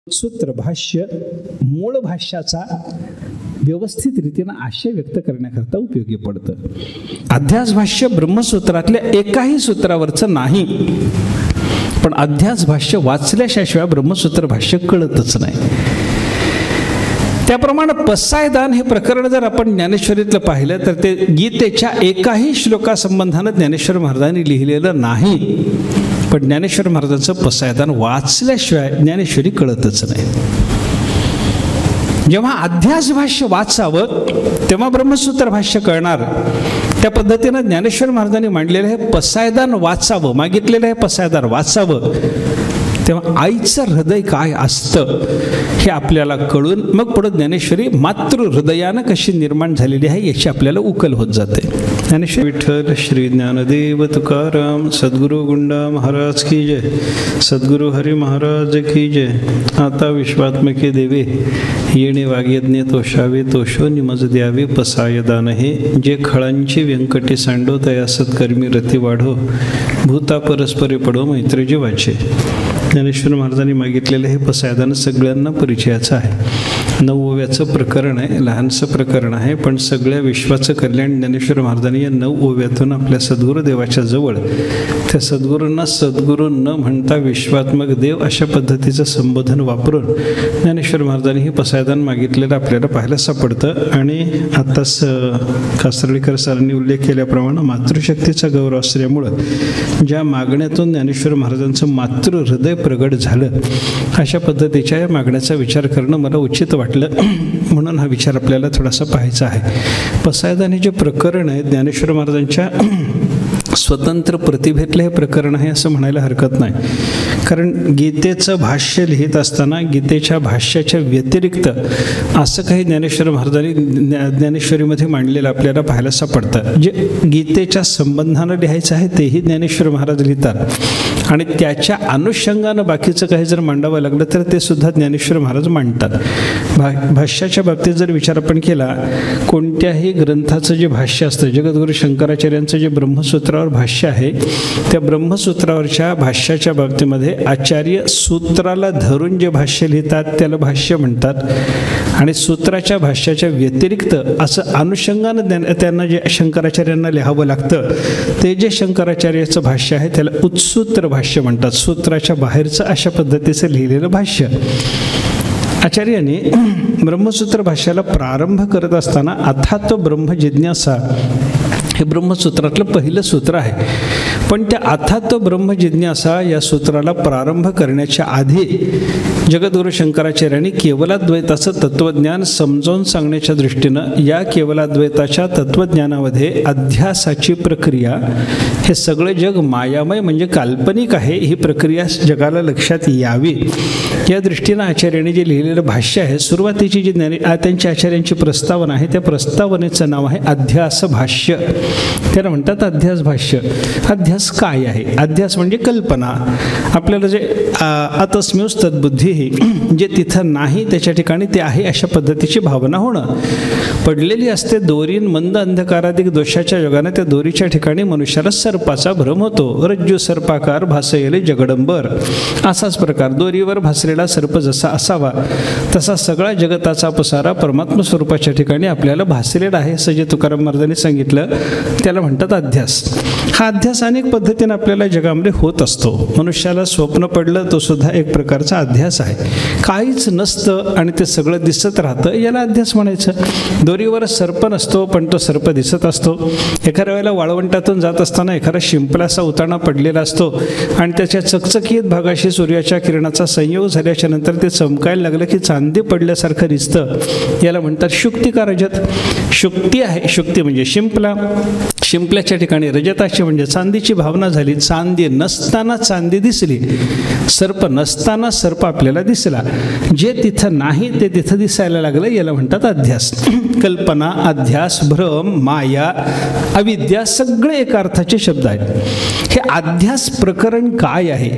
सूत्र भाष्य मूळ भाष्याचा व्यवस्थित रीतीने आशय व्यक्त करण्याकरता उपयोगी पडतं. अध्यास भाष्य ब्रह्मसूत्रातल्या एकाही सूत्रावरचं नाही, पण अध्यास भाष्य वाचल्याशिवाय ब्रह्मसूत्र भाष्य कळतच नाही. त्याप्रमाणे पसायदान हे प्रकरण जर आपण ज्ञानेश्वरीतलं पाहिलं तर ते गीतेच्या एकाही श्लोकासंबंधानं ज्ञानेश्वर महाराजांनी लिहिलेलं नाही, पण ज्ञानेश्वर महाराजांचं पसायदान वाचल्याशिवाय ज्ञानेश्वरी कळतच नाही. जेव्हा अध्यास भाष्य वाचावं तेव्हा ब्रह्मसूत्र भाष्य कळणार. त्या पद्धतीनं ज्ञानेश्वर महाराजांनी मांडलेलं हे पसायदान वाचावं, मागितलेलं हे पसायदान वाचावं, तेव्हा आईचं हृदय काय असतं हे आपल्याला कळून मग पुढे ज्ञानेश्वरी मातृ हृदयानं कशी निर्माण झालेली आहे याची आपल्याला उकल होत जाते. ज्ञानेश्वर विठ्ठल श्री ज्ञानदेव तुकाराम सद्गुरु गुंडा महाराज की जय, सद्गुरु हरी महाराज की जय. आता विश्वात्मके देवे येणे वाग्यज्ञ तोषावे, तोषो निमज द्यावे पसायदान हे. जे खळांची व्यंकटे सांडो तया सत्कर्मी रती वाढो, भूता परस्परे पडो मैत्र जीवाचे. ज्ञानेश्वर महाराजांनी मागितलेलं हे पसायदान सगळ्यांना परिचयाचं आहे. 9 ओव्याचं प्रकरण आहे, लहानसं प्रकरण आहे, पण सगळ्या विश्वाचं कल्याण ज्ञानेश्वर महाराजांनी या 9 ओव्यातून आपल्या सद्गुरुदेवाच्या जवळ, त्या सद्गुरूंना सद्गुरू न म्हणता विश्वात्मक देव अशा पद्धतीचं संबोधन वापरून ज्ञानेश्वर महाराजांनी हे पसायदान मागितलेलं आपल्याला पाहायला सापडतं. आणि आताच कासर्डीकर सरांनी उल्लेख केल्याप्रमाणे मातृशक्तीचा गौरव असल्यामुळं ज्या मागण्यातून ज्ञानेश्वर महाराजांचं मातृ हृदय प्रगट झालं अशा पद्धतीच्या या मागण्याचा विचार करणं मला उचित वाटलं, म्हणून हा विचार आपल्याला थोडासा पाहायचा आहे. पसायदान हे जे प्रकरण आहे ज्ञानेश्वर महाराजांच्या स्वतंत्र प्रतिभेतलं हे प्रकरण आहे असं म्हणायला हरकत नाही. कारण गीतेचं भाष्य लिहित असताना गीतेच्या भाष्याच्या व्यतिरिक्त असं काही ज्ञानेश्वर महाराजांनी ज्ञानेश्वरीमध्ये मांडलेलं आपल्याला पाहायला सापडतं. जे गीतेच्या संबंधानं लिहायचं आहे तेही ज्ञानेश्वर महाराज लिहितात आणि त्याच्या अनुषंगानं बाकीचं काही जर मांडावं लागलं तर ते सुद्धा ज्ञानेश्वर महाराज मांडतात. भाष्याच्या बाबतीत जर विचार आपण केला, कोणत्याही ग्रंथाचं जे भाष्य असतं, जगद्गुरू शंकराचार्यांचं जे ब्रह्मसूत्रावर भाष्य आहे त्या ब्रह्मसूत्रावरच्या भाष्याच्या बाबतीमध्ये आचार्य सूत्राला धरून जे भाष्य लिहितात त्याला भाष्य म्हणतात, आणि सूत्राच्या भाष्याच्या व्यतिरिक्त असं अनुषंगानं त्यांना जे शंकराचार्यांना लिहावं लागतं ते जे शंकराचार्याचं भाष्य आहे त्याला उत्सूत्र भाष्य म्हणतात. सूत्राच्या बाहेरचं अशा पद्धतीचं लिहिलेलं भाष्य. आचार्यांनी ब्रह्मसूत्र भाष्याला प्रारंभ करत असताना अथात ब्रह्म जिज्ञासा हे ब्रह्मसूत्रातलं पहिलं सूत्र आहे, पण त्या अथात ब्रह्म जिज्ञासा या सूत्राला प्रारंभ करण्याच्या आधी जगद्गुरू शंकराचार्यांनी केवलाद्वैताचं तत्त्वज्ञान समजावून सांगण्याच्या दृष्टीनं या केवलाद्वैताच्या तत्त्वज्ञानामध्ये अध्यासाची प्रक्रिया, हे सगळे जग मायामय म्हणजे काल्पनिक आहे ही प्रक्रिया जगाला लक्षात यावी या दृष्टीनं आचार्यांनी जे लिहिलेलं भाष्य आहे, सुरुवातीची जी त्यांच्या आचार्यांची प्रस्तावना आहे त्या प्रस्तावनेचं नाव आहे अध्यास भाष्य. त्याला म्हणतात अध्यास भाष्य. अध्यास काय आहे? अध्यास म्हणजे कल्पना. आपल्याला जे आतस्म्यूस तद्बुद्धी जे तिथं नाही त्याच्या ठिकाणी ते आहे अशा पद्धतीची भावना होणं. पडलेली असते दोरीन मंद अंधकाराधिक दोषाच्या योगाने त्या दोरीच्या ठिकाणी मनुष्याला सर्पाचा भ्रम होतो. रज्जू सर्पाकार भासयले जगडंबर, असाच प्रकार दोरीवर भासलेला सर्प जसा असावा तसा सगळा जगताचा पसारा परमात्मा स्वरूपाच्या ठिकाणी आपल्याला भासलेला आहे असं जे तुकाराम महाराजांनी सांगितलं त्याला म्हणतात अध्यास. हा अध्यास अनेक पद्धतीने आपल्याला जगामध्ये होत असतो. मनुष्याला स्वप्न पडलं तो सुद्धा एक प्रकारचा अध्यास आहे. काहीच नसतं आणि ते सगळं दिसत राहतं याला अध्यास म्हणायचं. दोरीवर सर्प नसतो पण तो सर्प दिसत असतो. एखाद्या वेळेला वाळवंटातून जात असताना एखादा शिंपलासा उताना पडलेला असतो आणि त्याच्या चकचकीत भागाशी सूर्याच्या किरणाचा संयोग झाल्याच्या नंतर ते चमकायला लागलं की चांदी पडल्यासारखं दिसतं. याला म्हणतात शुक्ती का रजत. शुक्ती आहे, शुक्ती म्हणजे शिंपला. शिंपल्याच्या ठिकाणी रजताची म्हणजे चांदीची भावना झाली. चांदी नसताना चांदी दिसली, सर्प नसताना सर्प आपल्याला दिसला. जे तिथं नाही ते तिथं दिसायला लागलं याला म्हणतात अध्यास. कल्पना, अध्यास, भ्रम, माया, अविद्या सगळे एका अर्थाचे शब्द आहेत. हे अध्यास प्रकरण काय आहे?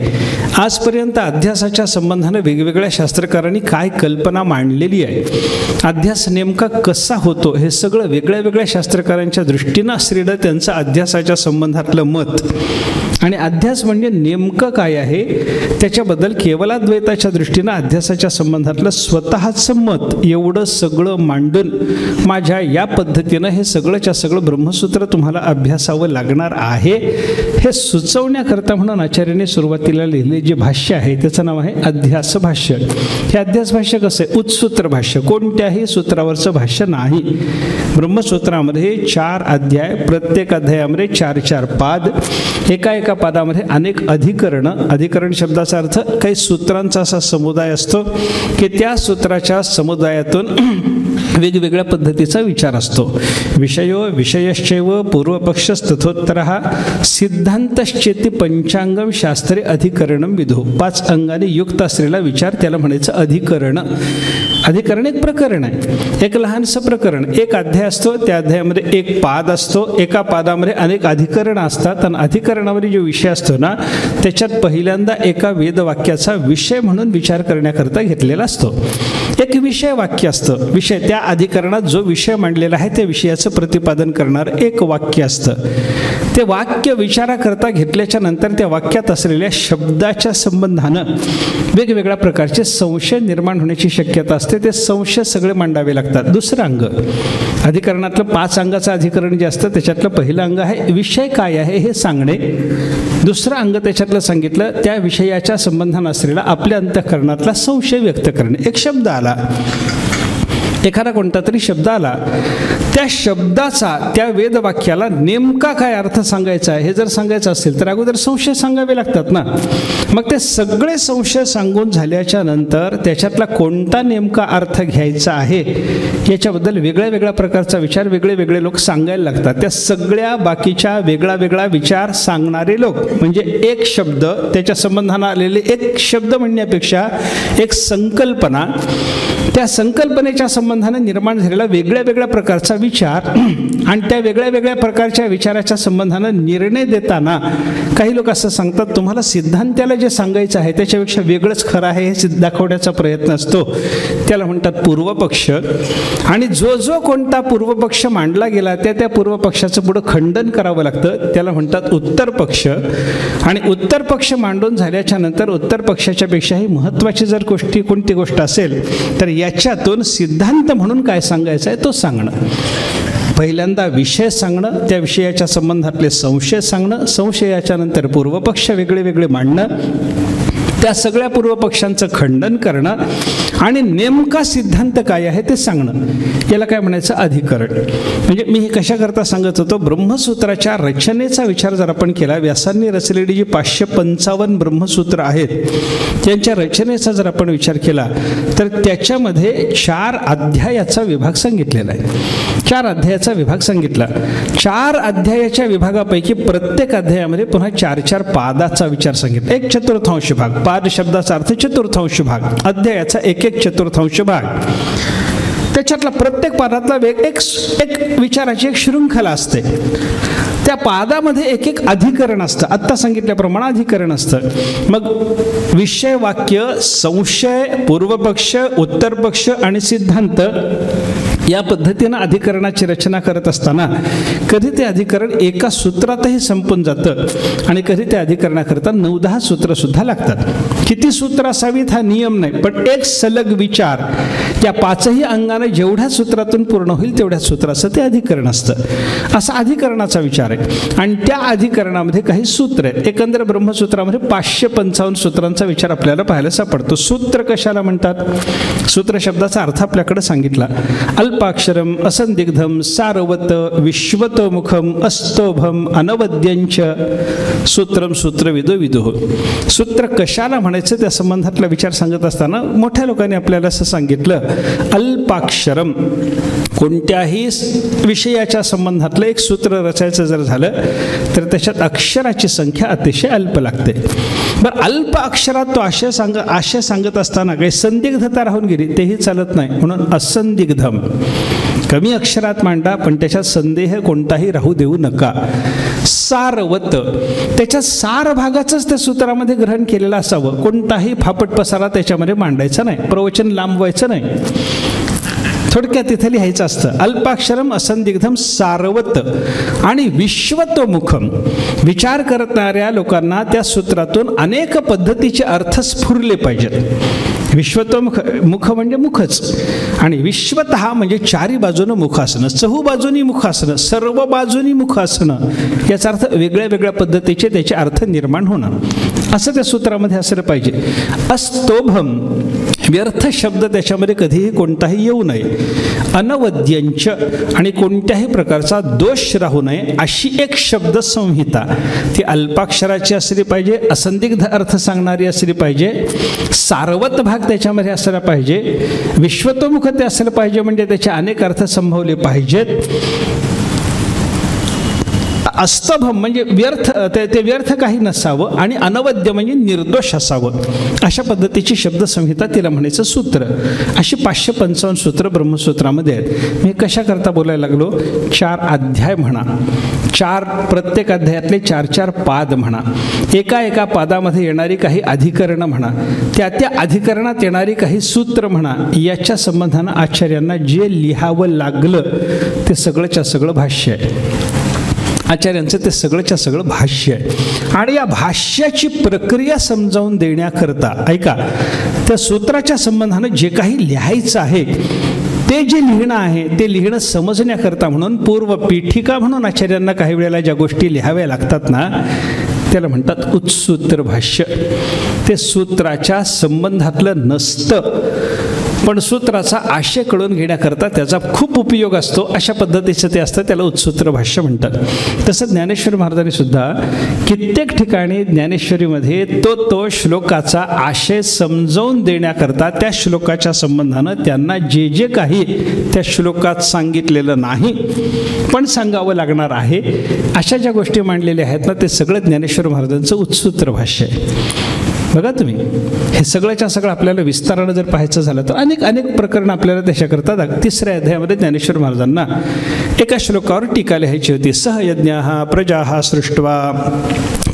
आजपर्यंत अध्यासाच्या संबंधाने वेगवेगळ्या शास्त्रकारांनी काय कल्पना मांडलेली आहे, अध्यास नेमका कसा होतो हे सगळं वेगळ्या वेगळ्या शास्त्रकारांच्या दृष्टीनं असलेलं त्यांचं अध्यासाच्या संबंधातलं मत. आणि अध्यास म्हणजे नेमकं काय आहे, त्याच्याबद्दल केवलाद्वैताच्या दृष्टीनं अध्यासाच्या संबंधातलं स्वतःचं मत एवढं सगळं मांडून माझ्या या पद्धतीनं हे सगळंच्या सगळं ब्रह्मसूत्र तुम्हाला अभ्यासावं लागणार आहे हे सुचवण्याकरता म्हणून आचार्याने सुरुवातीला लिहिले जे भाष्य आहे त्याचं नाव आहे अध्यास भाष्य. हे अध्यास भाष्य कसं आहे? उत्सूत्र भाष्य, कोणत्याही सूत्रावरचं भाष्य नाही. ब्रह्मसूत्रामध्ये 4 अध्याय, प्रत्येक अध्यायामध्ये 4 पाद, एका पादामध्ये अनेक अधिकरण शब्दाचा अर्थ काही सूत्रांचा असा समुदाय असतो की त्या सूत्राच्या समुदायातून वेगवेगळ्या पद्धतीचा विचार असतो. विषयो विषयश्चैव पूर्वपक्षस्तथोत्तरः सिद्धान्तश्चेति पंचांगम शास्त्रे अधिकरणम विधो. 5 अंगाने युक्त असलेला विचार त्याला म्हणायचं अधिकरण. अधिकरण एक प्रकरण आहे, एक लहानसं प्रकरण. एक अध्याय असतो, त्या अध्यायामध्ये एक पाद असतो, एका पादामध्ये अनेक अधिकरण असतात आणि अधिकरणामध्ये जो विषय असतो ना त्याच्यात पहिल्यांदा एका वेदवाक्याचा विषय म्हणून विचार करण्याकरता घेतलेला असतो. एक विषय वाक्य असतं, विषय त्या अधिकरणात जो विषय मांडलेला आहे त्या विषयाचं प्रतिपादन करणार एक वाक्य असतं. ते वाक्य विचाराकरता घेतल्याच्या नंतर त्या वाक्यात असलेल्या शब्दाच्या संबंधानं वेगवेगळ्या प्रकारचे संशय निर्माण होण्याची शक्यता असते. ते संशय सगळे मांडावे लागतात. दुसरं अंग, अधिकरणातलं 5 अंगाचं अधिकरण जे असतं त्याच्यातलं पहिलं अंग आहे विषय काय आहे हे सांगणे. दुसरं अंग त्याच्यातलं सांगितलं त्या विषयाच्या संबंधानं असलेला आपल्या अंतःकरणातला संशय व्यक्त करणे. एक शब्द आला, एखादा कोणता तरी शब्द आला, त्या शब्दाचा त्या वेदवाक्याला नेमका काय अर्थ सांगायचा आहे हे जर सांगायचं असेल तर अगोदर संशय सांगावे लागतात ना. मग ते सगळे संशय सांगून झाल्याच्या नंतर त्याच्यातला कोणता नेमका अर्थ घ्यायचा आहे याच्याबद्दल वेगळ्या प्रकारचा विचार वेगळे लोक सांगायला लागतात. त्या सगळ्या बाकीच्या वेगळा विचार सांगणारे लोक म्हणजे एक शब्द त्याच्या संबंधानं आलेले एक शब्द म्हणण्यापेक्षा एक संकल्पना, त्या संकल्पनेच्या संबंधाने निर्माण झालेला वेगळ्या प्रकारचा विचार आणि त्या वेगळ्या प्रकारच्या विचाराच्या संबंधानं निर्णय देताना काही लोक असं सांगतात तुम्हाला सिद्धांताला जे सांगायचं आहे त्याच्यापेक्षा वेगळंच खरं आहे हे दाखवण्याचा प्रयत्न असतो. त्याला म्हणतात पूर्वपक्ष. आणि जो कोणता पूर्वपक्ष मांडला गेला त्या पूर्वपक्षाचं पुढं खंडन करावं लागतं, त्याला म्हणतात उत्तर पक्ष. आणि उत्तर पक्ष मांडून झाल्याच्या नंतर उत्तर पक्षाच्या पेक्षाही महत्त्वाची जर कोणती गोष्ट असेल तर याच्यातून सिद्धांत म्हणून काय सांगायचं आहे तो सांगणं. पहिल्यांदा विषय सांगणं, त्या विषयाच्या संबंधातले संशय सांगणं, संशयाच्या नंतर पूर्वपक्ष वेगळे मांडणं, त्या सगळ्या पूर्वपक्षांचं खंडन करणं आणि नेमका सिद्धांत काय आहे ते सांगणं. याला काय म्हणायचं? अधिकरण. म्हणजे मी हे कशाकरता सांगत होतो, ब्रह्मसूत्राच्या रचनेचा विचार जर आपण केला, व्यासांनी रचलेली जी 555 ब्रह्मसूत्र आहेत त्यांच्या रचनेचा जर आपण विचार केला तर त्याच्यामध्ये 4 अध्यायाचा विभाग सांगितलेला आहे. 4 अध्यायाचा विभाग सांगितला. 4 अध्यायाच्या विभागापैकी प्रत्येक अध्यायामध्ये पुन्हा 4 पादाचा विचार सांगितला. एक चतुर्थांश भाग, पाद शब्दाचा अर्थ चतुर्थांश भाग, अध्यायाचा एक चतुर्थांश भाग. त्याच्यातला प्रत्येक पादातला एक विचाराची एक शृंखला असते. त्या पादामध्ये एक अधिकरण असतं. आत्ता सांगितल्याप्रमाणे अधिकरण असतं. मग विषय वाक्य, संशय, पूर्वपक्ष, उत्तरपक्ष आणि सिद्धांत या पद्धतीनं अधिकरणाची रचना करत असताना कधी ते अधिकरण एका सूत्रातही संपून जातं आणि कधी त्या अधिकरणाकरता 9-10 सूत्र सुद्धा लागतात. किती सूत्र असावीत हा नियम नाही, पण एक सलग विचार या 5ही अंगाने जेवढ्या सूत्रातून पूर्ण होईल तेवढ्या सूत्राचं ते अधिकरण असतं. असा अधिकरणाचा विचार आहे. आणि त्या अधिकरणामध्ये काही सूत्र आहेत. एकंदर ब्रह्मसूत्रामध्ये 555 सूत्रांचा विचार आपल्याला पाहायला सापडतो. सूत्र कशाला म्हणतात? सूत्र शब्दाचा अर्थ आपल्याकडे सांगितला. अल्पाक्षरम असंदिग्धम सारवत विश्वतोमुखम अस्तोभम अनवद्यंच सूत्रम सूत्रविदो विदुः. सूत्र कशाला म्हणायचं त्या संबंधातला विचार सांगत असताना मोठ्या लोकांनी आपल्याला असं सांगितलं, अल्पाक्षरम कोणत्याही विषयाच्या संबंधातलं एक सूत्र रचायचं जर झालं तर त्याच्यात अक्षराची संख्या अतिशय अल्प लागते. बरं, अल्प अक्षरात तो आशय सांगत असताना काही संदिग्धता राहून गेली तेही चालत नाही, म्हणून असंदिग्धम कमी अक्षरात मांडा पण त्याच्यात संदेह कोणताही राहू देऊ नका. सारवत त्याच्या सार भागाचंच त्या सूत्रामध्ये ग्रहण केलेलं असावं. कोणताही फापट पसारा त्याच्यामध्ये मांडायचा नाही, प्रवचन लांबवायचं नाही. थोडक्यात तिथे लिहायचं असतं, अल्पाक्षरम असंदिग्धम सारवत आणि विश्वतोमुखम. विचार करणाऱ्या लोकांना त्या सूत्रातून अनेक पद्धतीचे अर्थ स्फुरले पाहिजेत. विश्वतोमुख, मुख म्हणजे मुखच, आणि विश्वतः म्हणजे चारी बाजूनं मुख असणं, चहू बाजूनी मुख असणं, सर्व बाजूनी मुख असणं, याचा अर्थ वेगळ्या वेगळ्या पद्धतीचे त्याचे अर्थ निर्माण होणं, असं त्या सूत्रामध्ये असलं पाहिजे. अस्तोभम, व्यर्थ शब्द त्याच्यामध्ये कधीही कोणताही येऊ नये. अनवद्यंच, आणि कोणत्याही प्रकारचा दोष राहू नये अशी एक शब्द संहिता ती अल्पाक्षराची असली पाहिजे, असंदिग्ध अर्थ सांगणारी असली पाहिजे, सारवत भाग त्याच्यामध्ये असला पाहिजे, विश्वतोमुख ते असलं पाहिजे, म्हणजे त्याचे अनेक अर्थ संभवले पाहिजेत. अस्तभम म्हणजे व्यर्थ, ते व्यर्थ काही नसावं, आणि अनवद्य म्हणजे निर्दोष असावं, अशा पद्धतीची शब्दसंहिता तिला म्हणायचं सूत्र. अशी 555 सूत्र ब्रह्मसूत्रामध्ये आहेत. मी कशा करता बोलायला लागलो, 4 अध्याय म्हणा, 4 प्रत्येक अध्यायातले 4 पाद म्हणा, एका पादामध्ये येणारी काही अधिकरणं म्हणा, त्या अधिकरणात येणारी काही सूत्र म्हणा, याच्या संबंधानं आचार्यांना जे लिहावं लागलं ते सगळंच्या सगळं भाष्य आहे. आचार्यांचं ते सगळंच्या सगळं भाष्य आहे. आणि या भाष्याची प्रक्रिया समजावून देण्याकरता, ऐका, त्या सूत्राच्या संबंधानं जे काही लिहायचं आहे ते जे लिहिणं आहे ते लिहिणं समजण्याकरता म्हणून पूर्वपीठिका म्हणून आचार्यांना काही वेळेला ज्या गोष्टी लिहाव्या लागतात ना, त्याला म्हणतात उत्सूत्र भाष्य. ते सूत्राच्या संबंधातलं नसतं, पण सूत्राचा आशय कळून घेण्याकरता त्याचा खूप उपयोग असतो, अशा पद्धतीचं ते असतं, त्याला उत्सूत्र भाष्य म्हणतात. तसं ज्ञानेश्वर महाराजांनी सुद्धा कित्येक ठिकाणी ज्ञानेश्वरीमध्ये तो श्लोकाचा आशय समजावून देण्याकरता त्या श्लोकाच्या संबंधानं त्यांना जे जे काही त्या श्लोकात सांगितलेलं नाही पण सांगावं लागणार आहे, अशा ज्या गोष्टी मांडलेल्या आहेत ना, ते सगळं ज्ञानेश्वर महाराजांचं उत्सूत्र भाष्य आहे. बघा तुम्ही, हे सगळ्याच्या सगळं आपल्याला विस्तारानं जर पाहायचं झालं तर अनेक प्रकरणं आपल्याला त्याच्याकरता 3ऱ्या अध्यायामध्ये ज्ञानेश्वर महाराजांना एका श्लोकावर टीका लिहायची होती. सहयज्ञाः प्रजाः सृष्ट्वा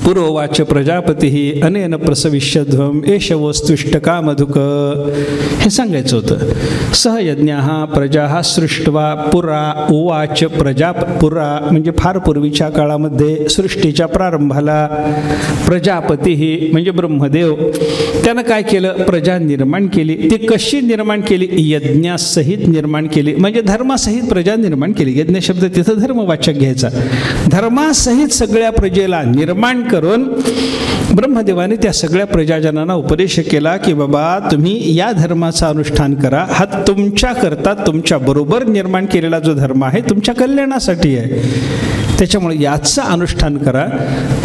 पुरोवाच प्रजापती अनेन प्रसविष्यध्वम एष वस्तुष्टकामधुक, हे सांगायचं होतं. सहयज्ञाः प्रजाः सृष्ट्वा पुरा उवाच पुरा म्हणजे फार पूर्वीच्या काळामध्ये सृष्टीच्या प्रारंभाला प्रजापती म्हणजे ब्रह्मदेव, त्यानं काय केलं, प्रजा निर्माण केली. ती कशी निर्माण केली, यज्ञासहित निर्माण केली, म्हणजे धर्मासहित प्रजा निर्माण केली. यज्ञ शब्द तिथं धर्मवाचक घ्यायचा. धर्मासहित सगळ्या प्रजेला निर्माण करून ब्रह्मदेवाने त्या सगळ्या प्रजाजनांना उपदेश केला की बाबा तुम्ही या धर्माचं अनुष्ठान करा, हा तुमच्याकरता तुमच्या बरोबर निर्माण केलेला जो धर्म आहे तुमच्या कल्याणासाठी आहे, त्याच्यामुळे याचं अनुष्ठान करा,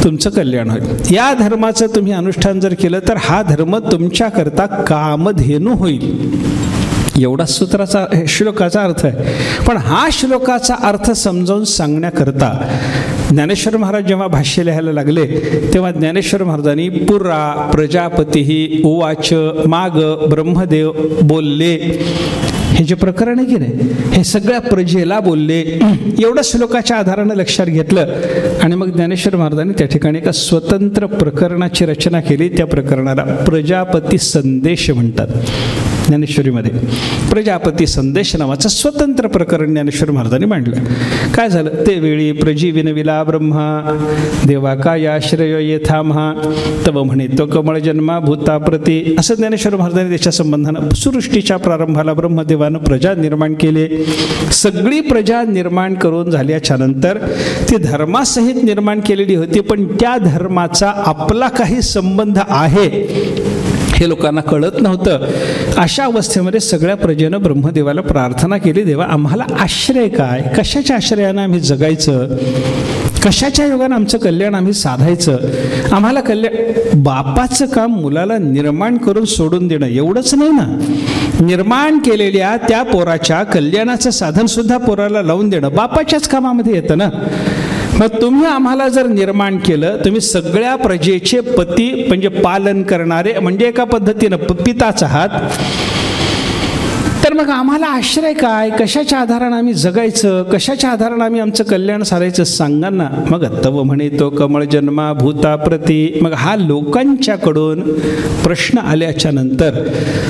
तुमचं कल्याण होईल. या धर्माचं तुम्ही अनुष्ठान जर केलं तर हा धर्म तुमच्याकरता कामधेनू होईल. एवढा सूत्राचा श्लोकाचा अर्थ आहे. पण हा श्लोकाचा अर्थ समजावून सांगण्याकरता ज्ञानेश्वर महाराज जेव्हा भाष्य लिहायला लागले तेव्हा ज्ञानेश्वर महाराजांनी पुरा प्रजापती उवाच, माग ब्रह्मदेव बोलले, हे जे प्रकरण आहे की नाही, हे सगळ्या प्रजेला बोलले, एवढं श्लोकाच्या आधारानं लक्षात घेतलं. आणि मग ज्ञानेश्वर महाराजांनी त्या ठिकाणी एका स्वतंत्र प्रकरणाची रचना केली. त्या प्रकरणाला प्रजापती संदेश म्हणतात. ज्ञानेश्वरीमध्ये प्रजापती संदेश नावाचं स्वतंत्र प्रकरण ज्ञानेश्वर महाराजांनी मांडलं. काय झालं, ते वेळी प्रजी विनविला ब्रह्मा देवा काय आश्रय येथा महा तव म्हणे तो कमळ जन्मा भूता प्रती, असं ज्ञानेश्वर महाराजांनी त्याच्या संबंधानं सृष्टीच्या प्रारंभाला ब्रह्मदेवानं प्रजा निर्माण केले. सगळी प्रजा निर्माण करून झाल्याच्या नंतर ती धर्मासहित निर्माण केलेली होती, पण त्या धर्माचा आपला काही संबंध आहे हे लोकांना कळत नव्हतं. अशा अवस्थेमध्ये सगळ्या प्रजेनं ब्रह्मदेवाला प्रार्थना केली, देवा आम्हाला आश्रय काय, कशाच्या आश्रयानं आम्ही जगायचं, कशाच्या योगानं आमचं कल्याण आम्ही साधायचं, आम्हाला कल्याण. बापाचं काम मुलाला निर्माण करून सोडून देणं एवढंच नाही ना, निर्माण केलेल्या त्या पोराच्या कल्याणाचं साधन सुद्धा पोराला लावून देणं बापाच्याच कामामध्ये येतं ना. मग तुम्ही आम्हाला जर निर्माण केलं, तुम्ही सगळ्या प्रजेचे पती म्हणजे पालन करणारे, म्हणजे एका पद्धतीनं पिताच आहात, तर मग आम्हाला आश्रय काय, कशाच्या आधारानं आम्ही जगायचं, कशाच्या आधारानं आम्ही आमचं कल्याण साधायचं सांगा ना. मग तव म्हणे तो कमळ जन्मा भूता प्रती. मग हा लोकांच्याकडून प्रश्न आल्याच्या नंतर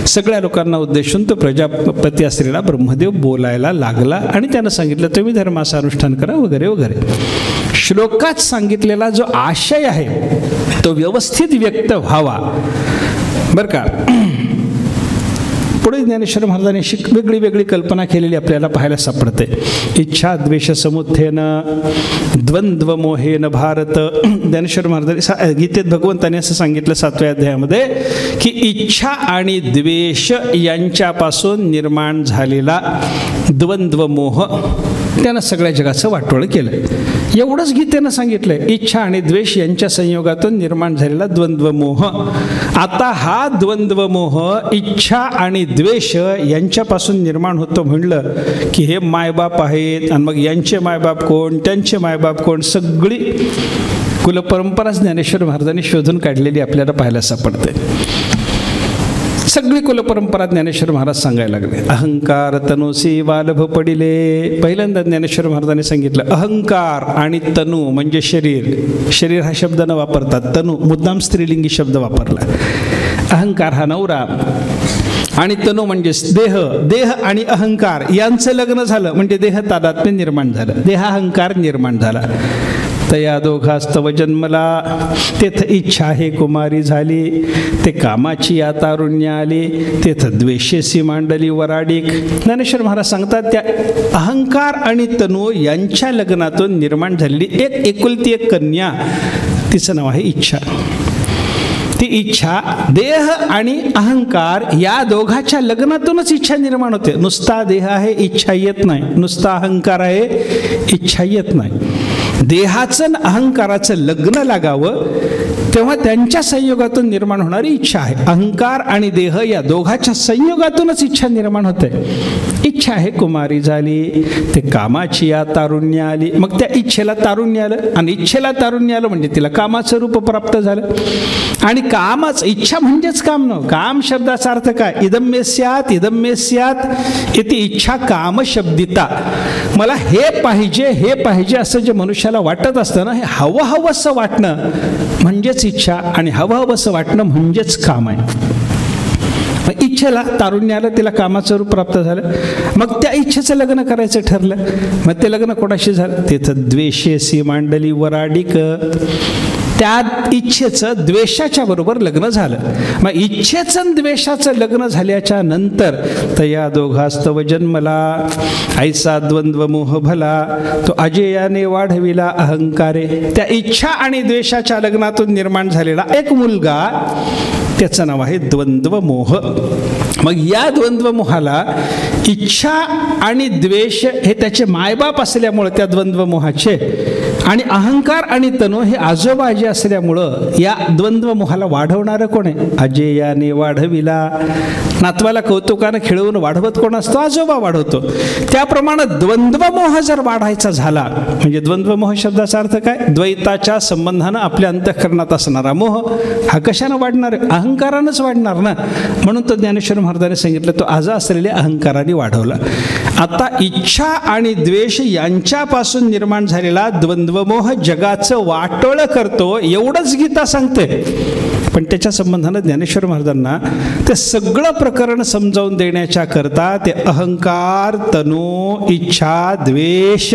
सगळ्या लोकांना उद्देशून तो प्रजापती असलेला ब्रह्मदेव बोलायला लागला आणि त्यानं सांगितलं तुम्ही धर्माचं अनुष्ठान करा वगैरे वगैरे. श्लोकात सांगितलेला जो आशय आहे तो व्यवस्थित व्यक्त व्हावा बरं का. पुढे ज्ञानेश्वर महाराजांनी वेगळी वेगळी कल्पना केलेली आपल्याला पाहायला सापडते. इच्छा द्वेष समुत्थेन द्वंद्व मोहेन भारत. ज्ञानेश्वर महाराजांनी गीतेत भगवंताने असं सांगितलं 7व्या अध्यायामध्ये की इच्छा आणि द्वेष यांच्यापासून निर्माण झालेला द्वंद्व मोह त्यानं सगळ्या जगाचं वाटोळं केलं. एवढंच गीतेनं सांगितलंय. इच्छा आणि द्वेष यांच्या संयोगातून निर्माण झालेला द्वंद्व मोह. आता हा द्वंद्व मोह इच्छा आणि द्वेष यांच्यापासून निर्माण होतो म्हणलं की हे मायबाप आहेत आणि मग यांचे मायबाप कोण, त्यांचे मायबाप कोण, सगळी कुलपरंपराच ज्ञानेश्वर महाराजांनी शोधून काढलेली आपल्याला पाहायला सापडते. सगळी कुलपरंपरा ज्ञानेश्वर महाराज सांगायला लागले. अहंकार तनुसी वालभ पडिले. पहिल्यांदा ज्ञानेश्वर महाराजांनी सांगितलं अहंकार आणि तनु म्हणजे शरीर. शरीर हा शब्द न वापरतात, तनु मुद्दाम स्त्रीलिंगी शब्द वापरला. अहंकार हा नवरा आणि तनु म्हणजे देह. देह आणि अहंकार यांचं लग्न झालं म्हणजे देह तादात्म्य निर्माण झालं, देहाहंकार निर्माण झाला. तया दोघास्तव जन्मला. तेथ इच्छा हे कुमारी झाली, ते कामाची या तारुण्य आली, तेथ द्वेषेसी मांडली वराडिक. ज्ञानेश्वर महाराज सांगतात त्या अहंकार आणि तनु यांच्या लग्नातून निर्माण झालेली एक एकुलती एक कन्या, तिचं नाव आहे इच्छा. ती इच्छा देह आणि अहंकार या दोघाच्या लग्नातूनच इच्छा निर्माण होते. नुसता देह आहे इच्छा येत नाही, नुसता अहंकार आहे इच्छा येत नाही. देहाचं अहंकाराचं लग्न लागावं तेव्हा त्यांच्या संयोगातून निर्माण होणारी इच्छा आहे. अहंकार आणि देह या दोघाच्या संयोगातूनच इच्छा निर्माण होते. इच्छा आहे कुमारी झाली, ते कामाची या तारुण्य आली. मग त्या इच्छेला तारुण्य आलं आणि इच्छेला तारुण्य आलं म्हणजे तिला कामाचं रूप प्राप्त झालं. आणि कामच इच्छा म्हणजेच काम न. काम शब्दाचा अर्थ काय, इदम मे स्यात् इति इच्छा काम शब्दिता. मला हे पाहिजे असं जे मनुष्याला वाटत असतं ना, हे हवं हवंसं वाटणं म्हणजेच इच्छा आणि हवं हवंसं वाटणं म्हणजेच काम आहे. इच्छेला तारुण्य आलं, तिला कामाचं रूप प्राप्त झालं. मग त्या इच्छेचं लग्न करायचं ठरलं. मग ते लग्न कोणाशी झालं, तिथं द्वेषेसी मांडली वराडिक. त्या इच्छेचं द्वेषाच्या बरोबर लग्न झालं. मग इच्छेचं द्वेषाचं लग्न झाल्याच्या नंतर तया दोघास्तव जन्मला, ऐसा द्वंद्व मोह भला, तो अजेयाने वाढविला अहंकारे. त्या इच्छा आणि द्वेषाच्या लग्नातून निर्माण झालेला एक मुलगा, त्याचं नाव आहे द्वंद्व मोह. मग या द्वंद्व मोहाला इच्छा आणि द्वेष हे त्याचे मायबाप असल्यामुळं त्या द्वंद्व मोहाचे, आणि अहंकार आणि तनु हे आजोबा आजी असल्यामुळं या द्वंद्व मोहाला वाढवणारं कोण आहे, अजेयाने वाढविला. नातवाला कौतुकानं खेळवून वाढवत कोण असतो, आजोबा वाढवतो. त्याप्रमाणे द्वंद्व मोह जर वाढायचा झाला म्हणजे द्वंद्व मोह शब्दाचा अर्थ काय, द्वैताच्या संबंधानं आपल्या अंतःकरणात असणारा मोह. हा कशानं वाढणार आहे, अहंकारानंच वाढणार ना. म्हणून तो ज्ञानेश्वर महाराजांनी सांगितलं तो आजा असलेल्या अहंकाराने वाढवला. आता इच्छा आणि द्वेष यांच्यापासून निर्माण झालेला द्वंद्वमोह जगाचं वाटोळं करतो एवढंच गीता सांगते. पण त्याच्या संबंधानं ज्ञानेश्वर महाराजांना ते सगळं प्रकरण समजावून देण्याच्या करता ते अहंकार तनु इच्छा द्वेष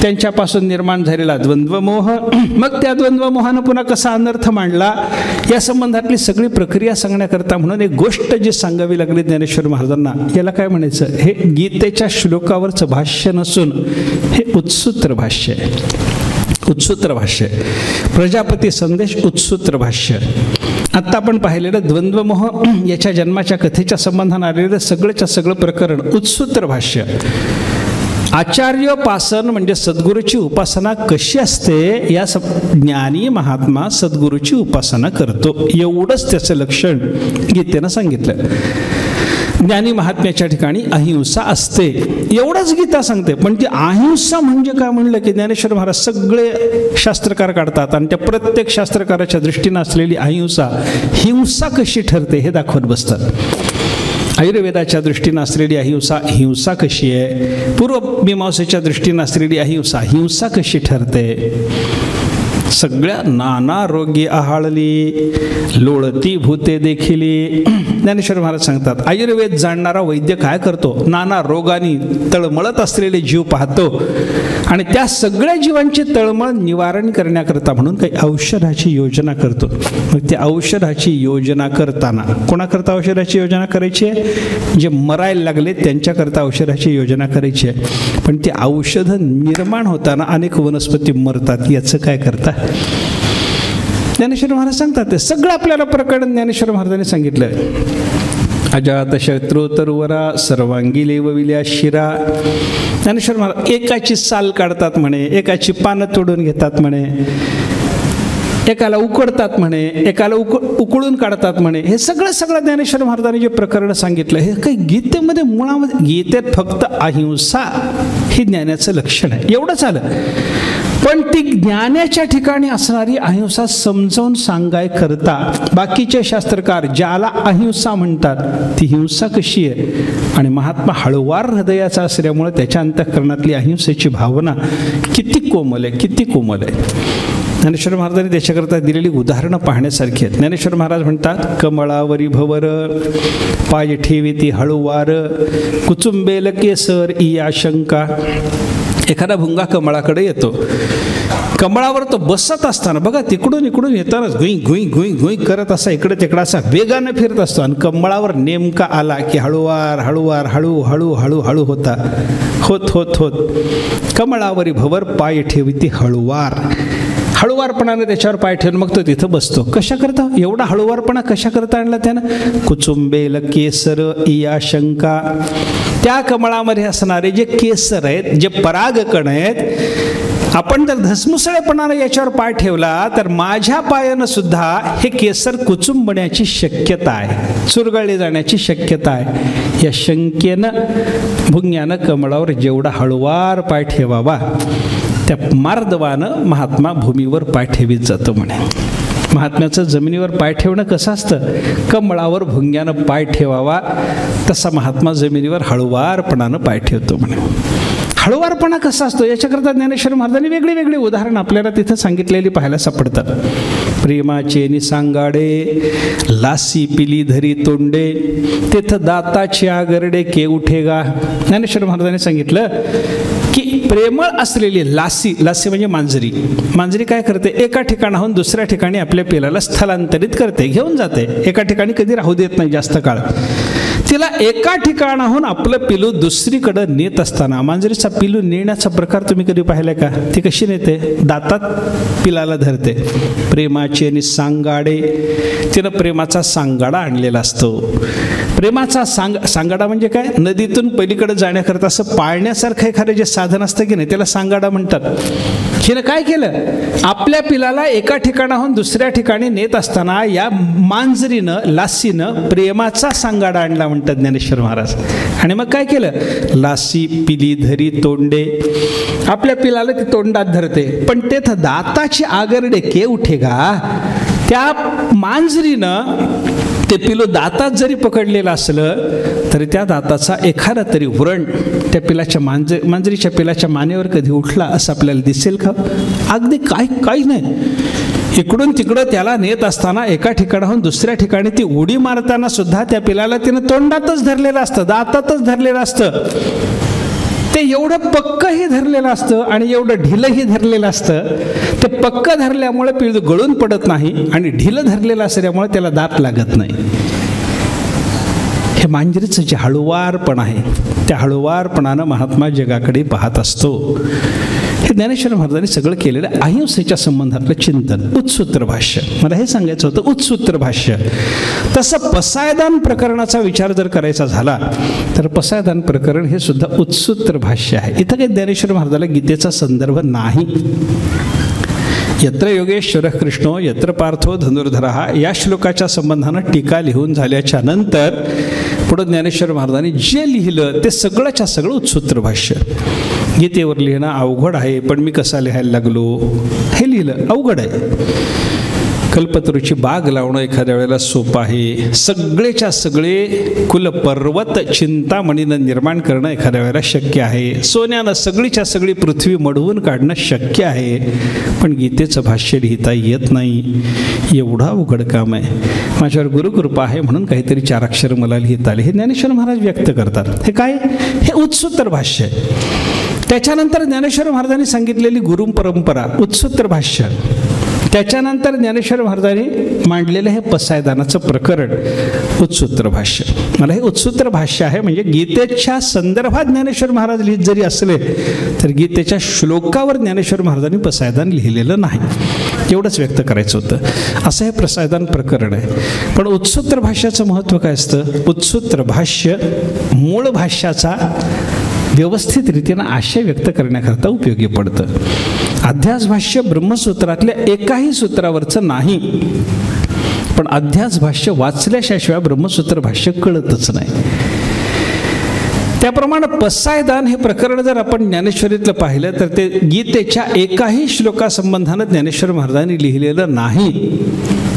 त्यांच्यापासून निर्माण झालेला द्वंद्वमोह, मग त्या द्वंद्वमोहानं पुन्हा कसा अनर्थ मांडला या संबंधातली सगळी प्रक्रिया सांगण्याकरता म्हणून एक गोष्ट जी सांगावी लागली ज्ञानेश्वर महाराजांना. याला काय म्हणायचं, हे गीतेच्या श्लोकावरचं भाष्य नसून हे उत्सूत्र भाष्य आहे. उत्सूत्र भाष्य, प्रजापती संदेश उत्सूत्र भाष्य. आत्ता आपण पाहिलेलं द्वंद्वमोह याच्या जन्माच्या कथेच्या संबंधानं आलेलं सगळंच्या सगळं प्रकरण उत्सूत्र भाष्य. आचार्योपासन म्हणजे सद्गुरूची उपासना कशी असते या ज्ञानी महात्मा सद्गुरूची उपासना करतो, एवढंच त्याचं लक्षण गीतेनं सांगितलं. ज्ञानी महात्म्याच्या ठिकाणी अहिंसा असते एवढंच गीता सांगते. पण ती अहिंसा म्हणजे काय म्हणलं की ज्ञानेश्वर महाराज सगळे शास्त्रकार काढतात आणि त्या प्रत्येक शास्त्रकाराच्या दृष्टीनं असलेली अहिंसा हिंसा कशी ठरते हे दाखवत बसतात. आयुर्वेदाच्या दृष्टीनं असलेली अहिंसा हिंसा कशी आहे, पूर्वमीमांसेच्या दृष्टीनं असलेली अहिंसा हिंसा कशी ठरते. सगळ्या नाना रोगी आहाळली, लोळती भूते देखिली. ज्ञानेश्वर महाराज सांगतात, आयुर्वेद जाणणारा वैद्य काय करतो, नाना रोगांनी तळमळत असलेले जीव पाहतो आणि त्या सगळ्या जीवांची तळमळ निवारण करण्याकरता म्हणून काही औषधाची योजना करतो. मग त्या औषधाची योजना करताना कोणाकरता औषधाची योजना करायची आहे, जे मरायला लागले त्यांच्याकरता औषधाची योजना करायची आहे. पण ती औषधं निर्माण होताना अनेक वनस्पती मरतात, याचं काय करता. ज्ञानेश्वर महाराज सांगतात ते सगळं आपल्याला प्रकरण ज्ञानेश्वर महाराजांनी सांगितलं. अजात शत्रू तरुवरा सर्वांगी लेवविल्या शिरा. ज्ञानेश्वर महाराज एकाची साल काढतात म्हणे, एकाची पानं तोडून घेतात म्हणे, एकाला उकडतात म्हणे, एकाला उकळून काढतात म्हणे. हे सगळं ज्ञानेश्वर महाराजांनी जे प्रकरण सांगितलं हे काही गीतेमध्ये मुळामध्ये गीतेत फक्त अहिंसा हे ज्ञानाचं लक्षण आहे, एवढंच आलं. पण ती ज्ञानाच्या ठिकाणी असणारी अहिंसा समजावून सांगाय करता बाकीचे शास्त्रकार ज्याला अहिंसा म्हणतात ती हिंसा कशी आहे. आणि महात्मा हळुवार हृदयाचा असल्यामुळे त्याच्या अंतःकरणातली अहिंसेची भावना किती कोमल आहे, किती कोमल आहे. ज्ञानेश्वर महाराजांनी त्याच्याकरता दिलेली उदाहरणं पाहण्यासारखी आहेत. ज्ञानेश्वर महाराज म्हणतात, कमळावरी भवर पाय ठेवी ती हळुवार, कुचुंबेल केसर इया शंका. एखादा भुंगा कमळाकडे येतो, कमळावर तो बसत असताना बघा तिकडून इकडून येतानाच घुई घुई घुई घुई करत असा इकडे तिकडे असा वेगानं फिरत असतो आणि कमळावर नेमका आला की हळुवार हळुवार हळू हळू हळू हळू होता होत होत होत कमळावरी भवर पाय ठेवी ती हळुवार. हळुवारपणाने त्याच्यावर पाय ठेवून मग तो तिथं बसतो. कशा करता एवढा हळुवारपणा कशा करता आणला त्यानं. कुचुंबेल केसर इया शंका. त्या कमळामध्ये असणारे जे केसर आहेत, जे परागकण आहेत, आपण जर धसमुसळेपणाने याच्यावर पाय ठेवला तर माझ्या पायानं सुद्धा हे केसर कुचुंबण्याची शक्यता आहे, चुरगळले जाण्याची शक्यता आहे. या शंकेनं भुंग्यानं कमळावर जेवढा हळुवार पाय ठेवावा त्या मार्दवानं महात्मा भूमीवर पाय ठेवीत जातो म्हणे. महात्म्याचं जमिनीवर पाय ठेवणं कसं असतं, कमळावर भुंग्यानं पाय ठेवावा तसा महात्मा जमिनीवर हळुवारपणानं पाय ठेवतो म्हणे. हळुवारपणा कसा असतो याच्याकरता ज्ञानेश्वर महाराजांनी वेगळी वेगळी उदाहरणं आपल्याला तिथं सांगितलेली पाहायला सापडतात. प्रेमाचे निसांगाडे लासी पिली धरी तोंडे, तेथं दाताचे आगरडे के उठेगा. ज्ञानेश्वर महाराजांनी सांगितलं की प्रेमळ असलेली लासी, लासी म्हणजे मांजरी, मांजरी काय करते, एका ठिकाणाहून दुसऱ्या ठिकाणी आपल्या पिलाला स्थलांतरित करते, घेऊन जाते, एका ठिकाणी कधी राहू देत नाही जास्त काळ. तिला एका ठिकाणाहून आपलं पिलू दुसरीकडे नेत असताना, मांजरीचा पिलू नेण्याचा प्रकार तुम्ही कधी पाहिलाय का, ती कशी नेते, दातात पिलाला धरते. प्रेमाचे सांगाडे, तिनं प्रेमाचा सांगाडा आणलेला असतो. प्रेमाचा सांगाडा म्हणजे काय, नदीतून पलीकडे जाण्याकरता असं पाळण्यासारखं एखादं जे साधन असतं की नाही त्याला सांगाडा म्हणतात. हिनं काय केलं, आपल्या पिलाला एका ठिकाणाहून दुसऱ्या ठिकाणी नेत असताना या मांजरीनं, लासीनं प्रेमाचा सांगाडा आणला म्हणतात ज्ञानेश्वर महाराज. आणि मग काय केलं, लासी पिली धरी तोंडे, आपल्या पिलाला ती तोंडात धरते, पण तेथं दाताची आगरडे के उठेगा. त्या मांजरीनं ते पिलू दातात जरी पकडलेलं असलं तरी त्या दाताचा एखादा तरी व्रण त्या पिलाच्या मांजरीच्या पिलाच्या मानेवर कधी उठला असं आपल्याला दिसेल का, अगदी काही नाही. इकडून तिकडं त्याला नेत असताना एका ठिकाणाहून दुसऱ्या ठिकाणी ती उडी मारताना सुद्धा त्या पिलाला तिनं तोंडातच धरलेलं असतं, दातातच धरलेलं असतं. ते एवढं पक्कही धरलेलं असतं आणि एवढं ढिलंही धरलेलं असतं. ते पक्क धरल्यामुळे पिळू गळून पडत नाही आणि ढिलं धरलेलं असल्यामुळे त्याला दात लागत नाही. हे मांजरीचं जे हळुवारपण आहे त्या हळुवारपणानं महात्मा जगाकडे पाहत असतो. हे ज्ञानेश्वर महाराजांनी सगळं केलेलं अहिंसेच्या संबंधातलं चिंतन, उत्सूत्र भाष्य. मला हे सांगायचं होतं, उत्सूत्र भाष्य. तसं पसायदान प्रकरणाचा विचार जर करायचा झाला तर पसायदान प्रकरण हे सुद्धा उत्सूत्र भाष्य आहे. इथं काही ज्ञानेश्वर महाराजाला गीतेचा संदर्भ नाही. यत्र योगेश्वर कृष्णो यत्र पार्थो धनुर्धरः या श्लोकाच्या संबंधानं टीका लिहून झाल्याच्या नंतर पुढे ज्ञानेश्वर महाराजांनी जे लिहिलं ते सगळंच्या सगळं उत्सूत्र भाष्य. गीतेवर लिहिणं अवघड आहे, पण मी कसा लिहायला लागलो हे लिहिलं, अवघड आहे. कल्पतरूची बाग लावणं एखाद्या वेळेला सोपं आहे. सगळेच्या सगळे कुलपर्वत चिंतामणीनं निर्माण करणं एखाद्या वेळेला शक्य आहे. सोन्यानं सगळीच्या सगळी पृथ्वी मढवून काढणं शक्य आहे. पण गीतेचं भाष्य लिहिता येत नाही. एवढा अवघड काम आहे. माझ्यावर गुरुकृपा आहे म्हणून काहीतरी 4 अक्षर मला लिहिता आले. हे ज्ञानेश्वर महाराज व्यक्त करतात. हे काय? हे उत्सूत्र भाष्य आहे. त्याच्यानंतर ज्ञानेश्वर महाराजांनी सांगितलेली गुरु परंपरा उत्सूत्र भाष्य. त्याच्यानंतर ज्ञानेश्वर महाराजांनी मांडलेलं हे पसायदानाचं प्रकरण उत्सूत्र भाष्य. मला हे उत्सूत्र भाष्य आहे म्हणजे गीतेच्या संदर्भात ज्ञानेश्वर महाराज लिहित जरी असले तर गीतेच्या श्लोकावर ज्ञानेश्वर महाराजांनी पसायदान लिहिलेलं नाही. एवढंच व्यक्त करायचं होतं. असं हे पसायदान प्रकरण आहे. पण उत्सूत्र भाष्याचं महत्त्व काय असतं? उत्सूत्र भाष्य मूळ भाष्याचा व्यवस्थित रीतीनं आशय व्यक्त करण्याकरता उपयोगी पडतं. अध्यास भाष्य ब्रह्मसूत्रातल्या एकाही सूत्रावरचं नाही. पण अध्यास भाष्य वाचल्याशिवाय ब्रह्मसूत्र भाष्य कळतच नाही. त्याप्रमाणे पसायदान हे प्रकरण जर आपण ज्ञानेश्वरीतलं पाहिलं तर ते गीतेच्या एकाही श्लोकासंबंधानं ज्ञानेश्वर महाराजांनी लिहिलेलं नाही.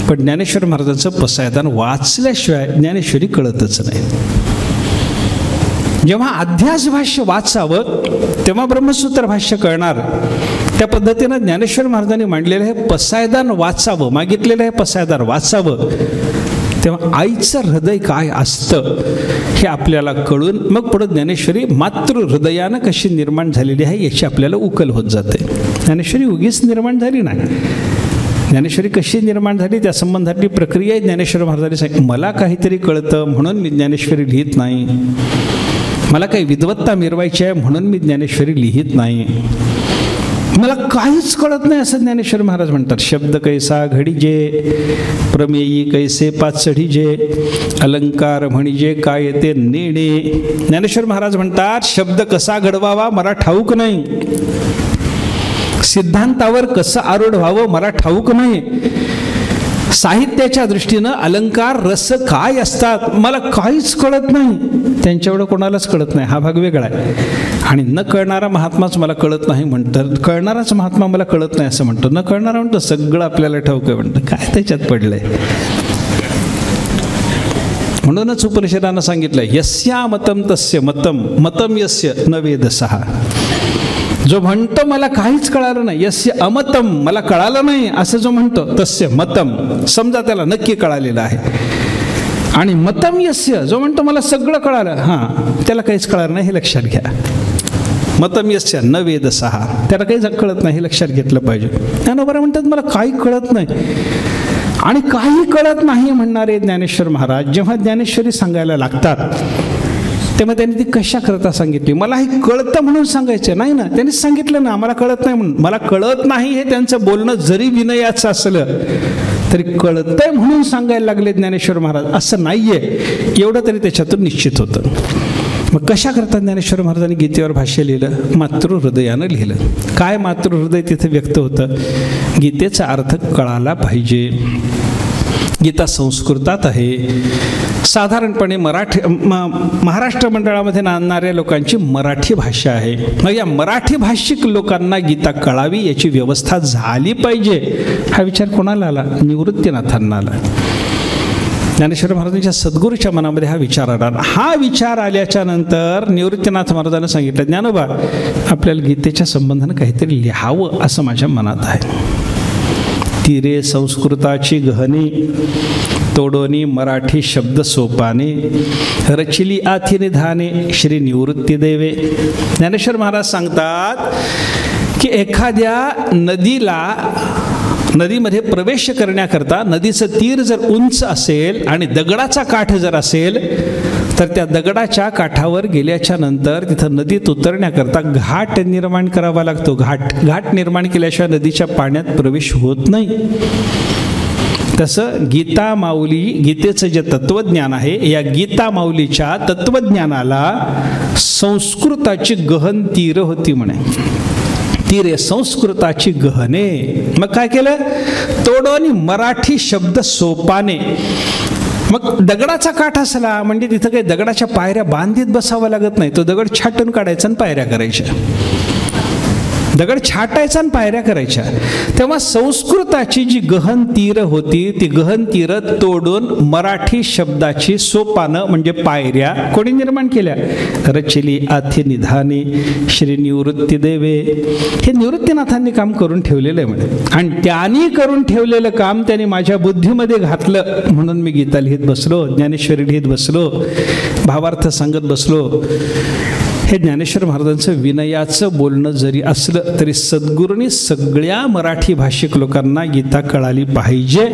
पण ज्ञानेश्वर महाराजांचं पसायदान वाचल्याशिवाय ज्ञानेश्वरी कळतच नाही. जेव्हा अध्यास भाष्य वाचावं तेव्हा ब्रह्मसूत्र भाष्य कळणार. त्या पद्धतीनं ज्ञानेश्वर महाराजांनी मांडलेलं हे पसायदान वाचावं, मागितलेलं हे पसायदान वाचावं तेव्हा आईचं हृदय काय असतं हे आपल्याला कळून मग पुढे ज्ञानेश्वरी मातृ हृदयानं कशी निर्माण झालेली आहे याची आपल्याला उकल होत जाते. ज्ञानेश्वरी उगीच निर्माण झाली नाही. ज्ञानेश्वरी कशी निर्माण झाली त्या संबंधातली प्रक्रिया ज्ञानेश्वर महाराजांनी सांगितली. मला काहीतरी कळतं म्हणून मी ज्ञानेश्वरी लिहित नाही. मला काही विद्वत्ता मिरवायची आहे म्हणून मी ज्ञानेश्वरी लिहित नाही. मला काहीच कळत नाही असं ज्ञानेश्वर महाराज म्हणतात. शब्द कैसा घडीजे, प्रमेयी कैसे पाचडीजे, अलंकार म्हणजे काय ते नेणे. ज्ञानेश्वर महाराज म्हणतात शब्द कसा घडवावा मला ठाऊक नाही. सिद्धांतावर कसं आरूढ व्हावं मला ठाऊक नाही. साहित्याच्या दृष्टीनं अलंकार रस काय असतात मला काहीच कळत नाही. त्यांच्याएवढं कोणालाच कळत नाही. हा भाग वेगळा आहे. आणि न कळणारा महात्माच मला कळत नाही म्हणतं. कळणाराच महात्मा मला कळत नाही असं म्हणतो. न कळणारा म्हणतो सगळं आपल्याला ठाऊक आहे म्हणतं. काय त्याच्यात पडलंय? म्हणूनच उपनिषदानं सांगितलंय यस्या मतम तस्य मतम मतम यस्य न वेदसः. जो म्हणतो मला काहीच कळालं नाही, यस्य अमतम मला कळालं नाही असं जो म्हणतो तस्य मतम समजा त्याला नक्की कळालेलं आहे. आणि मतम यस्य जो म्हणतो मला सगळं कळालं त्याला काहीच कळालं नाही हे लक्षात घ्या. मतम यस्य न वेदसः त्याला काही कळत नाही हे लक्षात घेतलं पाहिजे. ज्ञानोबा म्हणतात मला काही कळत नाही. आणि काही कळत नाही म्हणणारे ज्ञानेश्वर महाराज जेव्हा ज्ञानेश्वरी सांगायला लागतात तेव्हा त्यांनी ती कशा करता सांगितली? मला हे कळतं म्हणून सांगायचं नाही ना. त्यांनी सांगितलं ना मला कळत नाही म्हणून. मला कळत नाही हे त्यांचं बोलणं जरी विनयाचं असलं तरी कळतंय म्हणून सांगायला लागले ज्ञानेश्वर महाराज असं नाहीये. एवढं तरी त्याच्यातून निश्चित होतं. मग कशा करता ज्ञानेश्वर महाराजांनी गीतेवर भाष्य लिहिलं? मातृहृदयानं लिहिलं. काय मातृहृदय तिथे व्यक्त होतं? गीतेचा अर्थ कळाला पाहिजे. गीता संस्कृतात आहे. साधारणपणे महाराष्ट्र मंडळामध्ये नांदणाऱ्या लोकांची मराठी भाषा आहे. मग या मराठी भाषिक लोकांना गीता कळावी याची व्यवस्था झाली पाहिजे. हा विचार कोणाला आला? निवृत्तीनाथांना आला. ज्ञानेश्वर महाराजांच्या सद्गुरूच्या मनामध्ये हा विचार आला. हा विचार आल्याच्या नंतर निवृत्तीनाथ महाराजांना सांगितलं ज्ञानोबा आपल्याला गीतेच्या संबंधानं काहीतरी लिहावं असं माझ्या मनात आहे. तीरे संस्कृताची गहनी तोडोनी मराठी शब्द सोपाने रचिली आथी निधाने श्री निवृत्ती देवे. ज्ञानेश्वर महाराज सांगतात की एखाद्या नदीमध्ये प्रवेश करण्याकरता नदीचं तीर जर उंच असेल आणि दगडाचा काठ जर असेल तर त्या दगडाच्या काठावर गेल्याच्या नंतर तिथं नदीत उतरण्याकरता घाट निर्माण करावा लागतो. घाट निर्माण केल्याशिवाय नदीच्या पाण्यात प्रवेश होत नाही. तसं गीता माऊली गीतेचं जे तत्वज्ञान आहे या गीता माऊलीच्या तत्वज्ञानाला संस्कृताची गहन तीर होती म्हणे. तीरे संस्कृताची गहने. मग काय केलं? तोडोनी मराठी शब्द सोपाने. मग दगडाचा काठ असला म्हणजे तिथं काही दगडाच्या पायऱ्या बांधीत बसावं लागत नाही. तो दगड छाटून काढायचा आणि पायऱ्या करायच्या. दगड छाटायचा आणि पायऱ्या करायच्या. तेव्हा संस्कृताची जी गहन तीर होती ती गहन तीर तोडून मराठी शब्दाची सोपानं म्हणजे पायऱ्या कोणी निर्माण केल्या? रचिली आथी निधानी श्री निवृत्ती देवे. हे निवृत्तीनाथांनी काम करून ठेवलेलं आहे म्हणे. आणि त्यांनी करून ठेवलेलं काम त्यांनी माझ्या बुद्धीमध्ये घातलं म्हणून मी गीता लिहित बसलो, ज्ञानेश्वरी लिहित बसलो, भावार्थ सांगत बसलो. हे ज्ञानेश्वर महाराजांचं विनयाचं बोलणं जरी असलं तरी सद्गुरूंनी सगळ्या मराठी भाषिक लोकांना गीता कळाली पाहिजे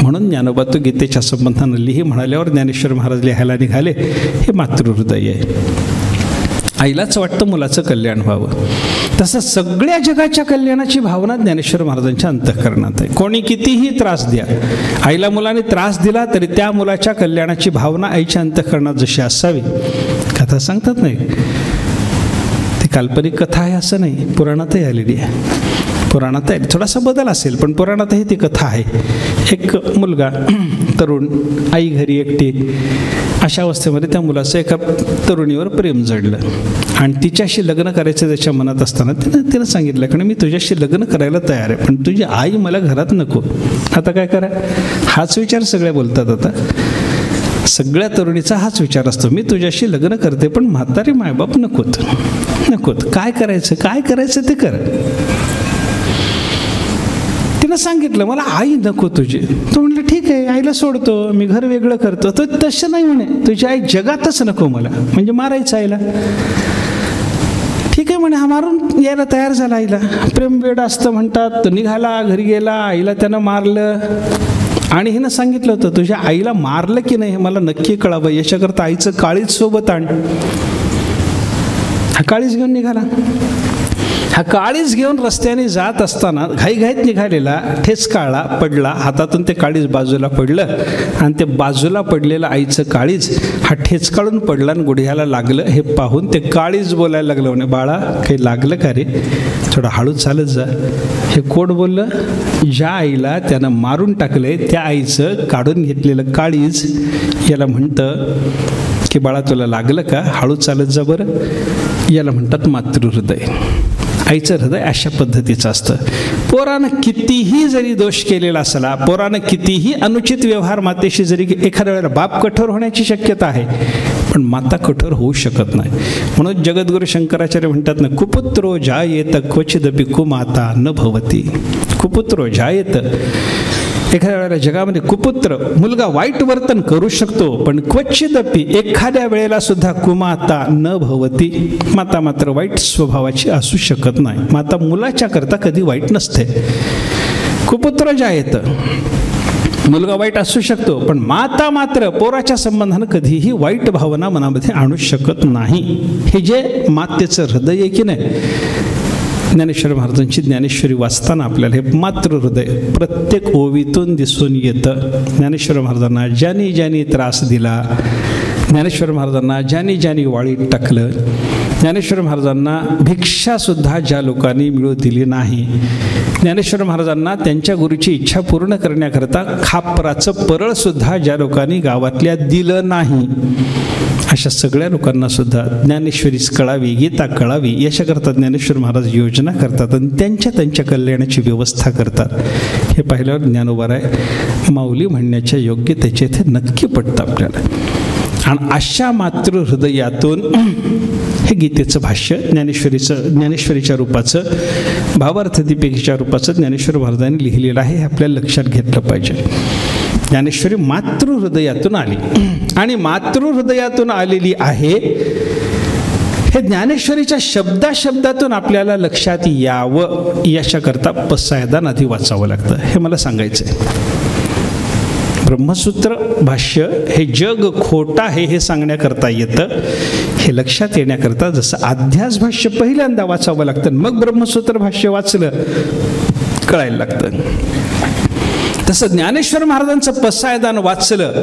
म्हणून ज्ञानोबा तो गीतेच्या संबंधानं लिही म्हणाल्यावर ज्ञानेश्वर महाराज लिहायला निघाले. हे मातृहृदय आहे. आईलाच वाटतं मुलाचं कल्याण व्हावं. तसं सगळ्या जगाच्या कल्याणाची भावना ज्ञानेश्वर महाराजांच्या अंतःकरणात आहे. कोणी कितीही त्रास द्या, आईला मुलाने त्रास दिला तरी त्या मुलाच्या कल्याणाची भावना आईच्या अंतःकरणात जशी असावी. कथा सांगतात नाही, ती काल्पनिक कथा आहे असं नाही, पुराणातही आलेली आहे. पुराणात आहे, थोडासा बदल असेल पण पुराणातही ती कथा आहे. एक मुलगा तरुण, आई घरी एकटी, अशा अवस्थेमध्ये त्या मुलाचं एका तरुणीवर प्रेम जडलं आणि तिच्याशी लग्न करायचं त्याच्या मनात असताना तिनं सांगितलं कारण मी तुझ्याशी लग्न करायला तयार आहे पण तुझी आई मला घरात नको. आता काय करा? हाच विचार सगळे बोलतात. आता सगळ्या तरुणीचा हाच विचार असतो, मी तुझ्याशी लग्न करते पण म्हातारी मायबाप नकोत. काय करायचं ते कर. तिनं सांगितलं मला आई नको तुझी. तो म्हणलं ठीक आहे, आईला सोडतो, मी घर वेगळं करतो. तो तसं नाही म्हणे, तुझी आई जगातच नको मला, म्हणजे मारायचं आईला. ठीक आहे म्हणे, हा मारून यायला तयार झाला. आईला प्रेम वेड असतं म्हणतात. तो निघाला, घरी गेला, आईला त्यानं मारलं आणि हिनं सांगितलं होतं तुझ्या आईला मारलं की नाही हे मला नक्की कळावं, याच्याकरता आईचं काळीज सोबत आण. हा काळीज घेऊन निघाला. हा काळीज घेऊन रस्त्याने जात असताना घाईघाईत निघालेला ठेचकाळला पडला, हातातून ते काळीज बाजूला पडलं आणि ते बाजूला पडलेलं आईचं काळीज हा ठेचकाळून पडला आणि गुडघ्याला लागलं. हे पाहून ते काळीज बोलायला लागलं, म्हणे बाळा काही लागलं का रे, थोडं हळू चालत जा. हे कोण बोललं? ज्या आईला त्यानं मारून टाकलंय त्या आईचं काढून घेतलेलं काळीज याला म्हणतं की बाळा तुला लागलं का, हळू चालत जा बरं. याला म्हणतात मातृहृदय. आईचं हृदय अशा पद्धतीचं असतं. पोरानं कितीही जरी दोष केलेला असला, पोरानं कितीही अनुचित व्यवहार मातेशी जरी, एखाद्या वेळेला बाप कठोर होण्याची शक्यता आहे पण माता कठोर होऊ शकत नाही. म्हणून जगद्गुरु शंकराचार्य म्हणतात ना, कुपुत्रो जायेत क्वचिदपि कुमाता न भवती. कुपुत्रो जायेत, एखाद्या वेळेला जगामध्ये कुपुत्र मुलगा वाईट वर्तन करू शकतो पण क्वचिदपि एखाद्या वेळेला सुद्धा कुमाता न भवती. माता मात्र वाईट स्वभावाची असू शकत नाही. माता मुलाच्या करता कधी वाईट नसते. कुपुत्र जायेत, मुलगा वाईट असू शकतो पण माता मात्र पोराच्या संबंधानं कधीही वाईट भावना मनामध्ये आणू शकत नाही. हे जे मातेचं हृदय आहे की नाही, ज्ञानेश्वर महाराजांची ज्ञानेश्वरी वाचताना आपल्याला हे मातृहृदय प्रत्येक ओवीतून दिसून येतं. ज्ञानेश्वर महाराजांना ज्यांनी ज्यांनी त्रास दिला, ज्ञानेश्वर महाराजांना ज्यांनी ज्यांनी वाळीत टाकलं, ज्ञानेश्वर महाराजांना भिक्षासुद्धा ज्या लोकांनी मिळू दिली नाही, ज्ञानेश्वर महाराजांना त्यांच्या गुरुची इच्छा पूर्ण करण्याकरता खापराचं परळसुद्धा ज्या लोकांनी गावातल्या दिलं नाही, अशा सगळ्या लोकांना सुद्धा ज्ञानेश्वरीच कळावी, गीता कळावी याच्याकरता ज्ञानेश्वर महाराज योजना करतात आणि त्यांच्या कल्याणाची व्यवस्था करतात. हे पाहिल्यावर ज्ञानोबाराय माऊली म्हणण्याच्या योग्य त्याचे इथे नक्की पडतं आपल्याला. आणि अशा मातृहृदयातून हे गीतेचं भाष्य ज्ञानेश्वरीच्या रूपाचं, भावार्थ दीपिकेच्या रूपाचं ज्ञानेश्वर महाराजांनी लिहिलेलं आहे. हे आपल्याला लक्षात घेतलं पाहिजे. ज्ञानेश्वरी मातृहृदयातून आली आणि मातृहृदयातून आलेली आहे हे ज्ञानेश्वरीच्या शब्दातून आपल्याला लक्षात यावं याच्याकरता पसायदान आधी वाचावं लागतं. हे मला सांगायचं आहे. ब्रह्मसूत्र भाष्य हे जग खोटं आहे हे सांगण्याकरता येतं. हे लक्षात येण्याकरता जसं अध्यास भाष्य पहिल्यांदा वाचावं लागतं मग ब्रह्मसूत्र भाष्य वाचलं कळायला लागतं, तसं ज्ञानेश्वर महाराजांचं पसायदान वाचलं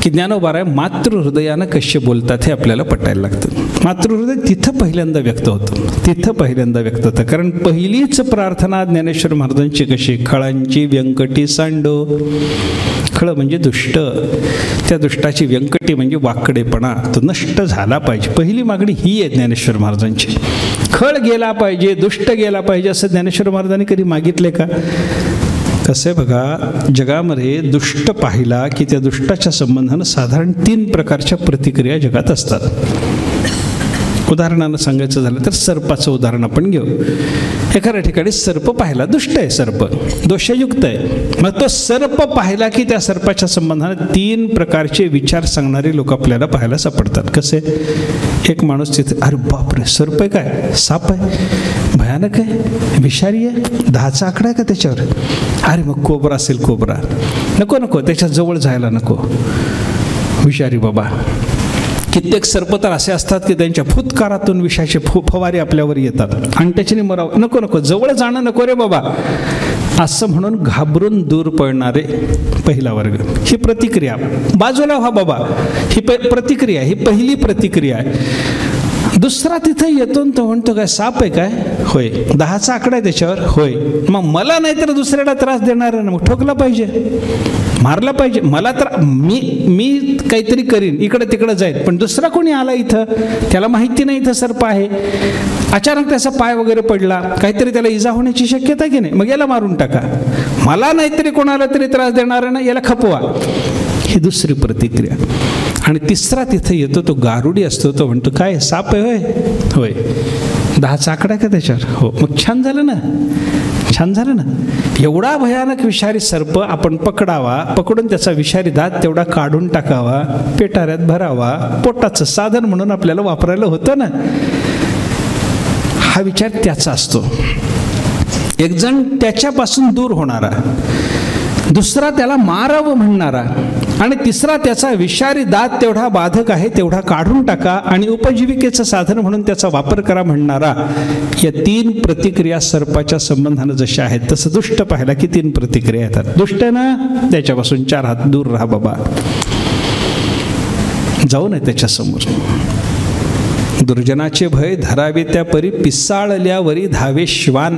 की ज्ञानोबाराय मातृहृदयानं कसे बोलतात हे आपल्याला पटायला लागतं. मातृहृदय तिथं पहिल्यांदा व्यक्त होतं. कारण पहिलीच प्रार्थना ज्ञानेश्वर महाराजांची कशी, खळांची व्यंकटी सांडो, खळ म्हणजे दुष्ट, त्या दुष्टाची व्यंकटी म्हणजे वाकडेपणा, तो नष्ट झाला पाहिजे. पहिली मागणी ही आहे ज्ञानेश्वर महाराजांची. खळ गेला पाहिजे, दुष्ट गेला पाहिजे असं ज्ञानेश्वर महाराजांनी कधी मागितले का? कसं आहे बघा, जगामध्ये दुष्ट पाहिला की त्या दुष्टाच्या संबंधानं साधारण 3 प्रकारच्या प्रतिक्रिया जगात असतात. उदाहरणानं सांगायचं झालं तर सर्पाचं उदाहरण आपण घेऊ. एखाद्या ठिकाणी सर्प पाहिला, दुष्ट आहे सर्प, दोषयुक्त आहे. मग तो सर्प पाहिला की त्या सर्पाच्या संबंधाने 3 प्रकारचे विचार सांगणारे लोक आपल्याला पाहायला सापडतात. कसे? एक माणूस तिथे, अरे बापरे सर्प आहे, काय साप आहे, भयानक आहे, विषारी आहे, 10चा आकडा आहे का त्याच्यावर, अरे मग कोबरा असेल, कोबरा नको नको, त्याच्या जवळ जायला नको, विषारी बाबा. कित्येक सर्प तर असे असतात की त्यांच्या फुतकारातून विषाचे फवारे आपल्यावर येतात आणि त्याच्याने मरावं, नको नको, जवळ जाणं नको रे बाबा, असं म्हणून घाबरून दूर पळणारे पहिला वर्ग. ही प्रतिक्रिया, बाजूला व्हा बाबा, ही प्रतिक्रिया, ही पहिली प्रतिक्रिया आहे. दुसरा तिथे येतो तो म्हणतो, काय साप आहे काय, होय, 10चा आकडा आहे त्याच्यावर, होय, मग मला नाही तर दुसऱ्याला त्रास देणार आहे ना, मग ठोकला पाहिजे, मारला पाहिजे, मला तर मी काहीतरी करीन, इकडे तिकडे जाईल, पण दुसरा कोणी आला इथं, त्याला माहिती नाही इथं सर्प आहे, अचानक त्याचा पाय वगैरे पडला, काहीतरी त्याला इजा होण्याची शक्यता की नाही, मग याला मारून टाका, मला नाहीतरी कोणाला तरी त्रास देणार आहे ना, याला खपवा. ही दुसरी प्रतिक्रिया. आणि तिसरा तिथे येतो तो गारुडी असतो, तो म्हणतो, काय साप आहे, होय होय, 10चा आकडा का त्याच्यावर, हो, मग छान झालं ना, छान झालं ना. एवढा भयानक विषारी सर्प आपण पकडावा, पकडून त्याचा विषारी दात तेवढा काढून टाकावा, पेटाऱ्यात भरावा, पोटाचं साधन म्हणून आपल्याला वापरायला होतं ना. हा विचार त्याचा असतो. एक जण त्याच्यापासून दूर होणारा, दुसरा त्याला मारावं म्हणणारा, आणि तिसरा त्याचा विषारी दात तेवढा बाधक आहे तेवढा काढून टाका आणि उपजीविकेचं साधन म्हणून त्याचा वापर करा म्हणणारा. या 3 प्रतिक्रिया सर्पाच्या संबंधानं जशा आहेत तसं दुष्ट पाहिला की 3 प्रतिक्रिया येतात. दुष्ट ना, त्याच्यापासून 4 हात दूर राहा बाबा, जाऊ नये त्याच्यासमोर. दुर्जनाचे भय धरावे त्या परी, पिसाळल्यावरी धावे श्वान.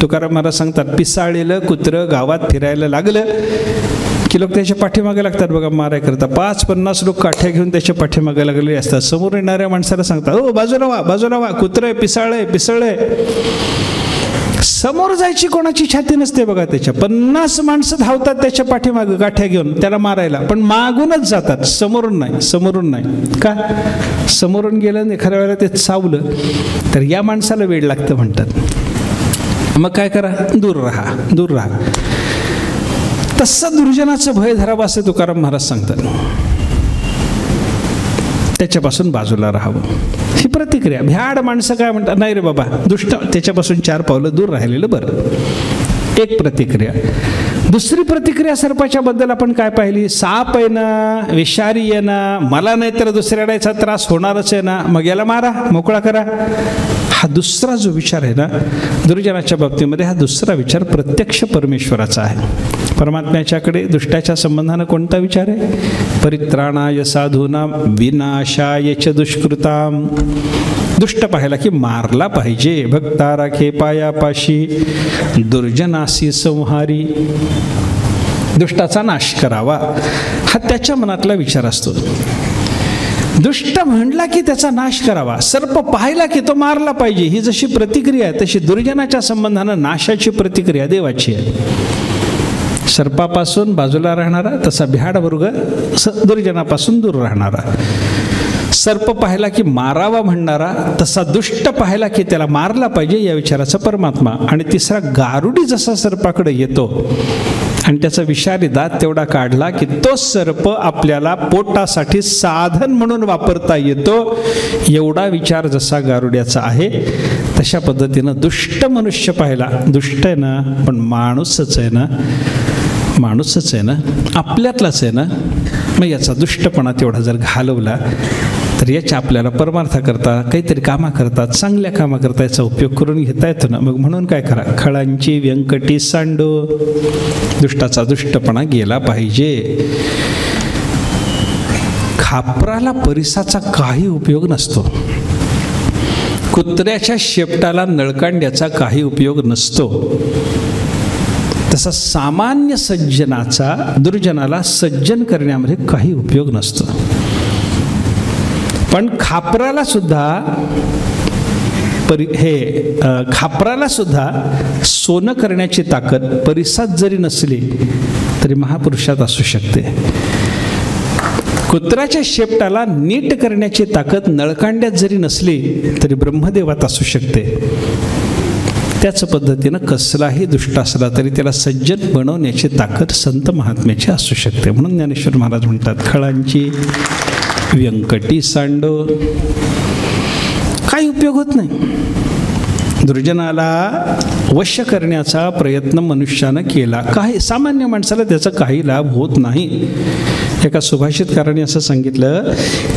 तुकाराम महाराज सांगतात, पिसाळलेलं कुत्रं गावात फिरायला लागलं की लोक त्याच्या पाठीमागे लागतात बघा माराय करता. 5-50 लोक काठ्या घेऊन त्याच्या पाठीमागे लागलेले असतात. समोर येणाऱ्या माणसाला सांगतात, हो बाजूला व्हा, बाजूला व्हा, कुत्रं पिसाळय, पिसळय. समोर जायची कोणाची छाती नसते बघा त्याच्या. 50 माणसं धावतात त्याच्या पाठीमागे गाठ्या घेऊन त्याला मारायला, पण मागूनच जातात, समोरून नाही, समोरून नाही. का? समोरून गेलं एखाद्या वेळेला ते चावलं तर या माणसाला वेळ लागतं म्हणतात. मग काय करा, दूर राहा, दूर राहा. तसं दुर्जनाचं भय धरावं असं तुकाराम महाराज सांगतात. त्याच्यापासून बाजूला राहावं, ही प्रतिक्रिया. भ्याड माणसं काय म्हणतात, नाही रे बाबा, दुष्ट, त्याच्यापासून 4 पावलं दूर राहिलेलं बरं. एक प्रतिक्रिया. दुसरी प्रतिक्रिया सर्पाच्या बद्दल आपण काय पाहिली, साप आहे ना, विषारी आहे ना, मला नाही तर दुसऱ्याला याचा त्रास होणारच आहे ना, मग याला मारा, मोकळा करा. हा दुसरा जो विचार आहे ना दुर्जनाच्या बाबतीमध्ये, हा दुसरा विचार प्रत्यक्ष परमेश्वराचा आहे. परमात्म्याच्याकडे दुष्टाच्या संबंधानं कोणता विचार आहे, परित्राणाय साधूनाम विनाशाय च दुष्कृताम. दुष्ट पाहिला की मारला पाहिजे, भक्ता राखे पायापाशी, दुर्जनासी संहारी. दुष्टाचा नाश करावा, हा त्याच्या मनातला विचार असतो. दुष्ट म्हणला की त्याचा नाश करावा, सर्प पाहिला की तो मारला पाहिजे, ही जशी प्रतिक्रिया आहे तशी दुर्जनाच्या संबंधानं नाशाची प्रतिक्रिया देवाची आहे. सर्पापासून बाजूला राहणारा तसा भ्याड वर्ग दुर्जनापासून दूर राहणारा. सर्प पाहिला की मारावा म्हणणारा तसा दुष्ट पाहिला की त्याला मारला पाहिजे या विचाराचा परमात्मा. आणि तिसरा गारुडी जसा सर्पाकडे येतो आणि त्याचा विषारी दात तेवढा काढला की तो सर्प आपल्याला पोटासाठी साधन म्हणून वापरता येतो, एवढा विचार जसा गारुड्याचा आहे तशा पद्धतीनं दुष्ट मनुष्य पाहिला. दुष्ट आहे ना पण माणूसच आहे ना, माणूसच आहे ना, आपल्यातलाच आहे ना, मग याचा दुष्टपणा तेवढा जर घालवला तर याच्या आपल्याला परमार्थाकरता काहीतरी कामाकरता, चांगल्या कामाकरता याचा उपयोग करून घेता येतो ना. मग म्हणून काय करा, खळांची व्यंकटी सांडो, दुष्टाचा दुष्टपणा गेला पाहिजे. खापराला परिसाचा काही उपयोग नसतो, कुत्र्याच्या शेपटाला नळकांड्याचा काही उपयोग नसतो. तसा सामान्य सज्जनाचा दुर्जनाला सज्जन करण्यामध्ये काही उपयोग नसतो. पण खापराला सुद्धा सोनं करण्याची ताकद परिसात जरी नसली तरी महापुरुषात असू शकते. कुत्राच्या शेपटाला नीट करण्याची ताकद नळकांड्यात जरी नसली तरी ब्रह्मदेवात असू शकते. त्याच पद्धतीनं कसलाही दुष्ट असला तरी त्याला सज्जन बनवण्याची ताकद संत महात्म्याची असू शकते. म्हणून ज्ञानेश्वर महाराज म्हणतात, खळांची व्यंकटी सांडो. काही उपयोग होत नाही. दुर्जनाला वश करण्याचा प्रयत्न मनुष्यानं केला, काही सामान्य माणसाला त्याचा काही लाभ होत नाही. एका सुभाषितकाराने असं सांगितलं,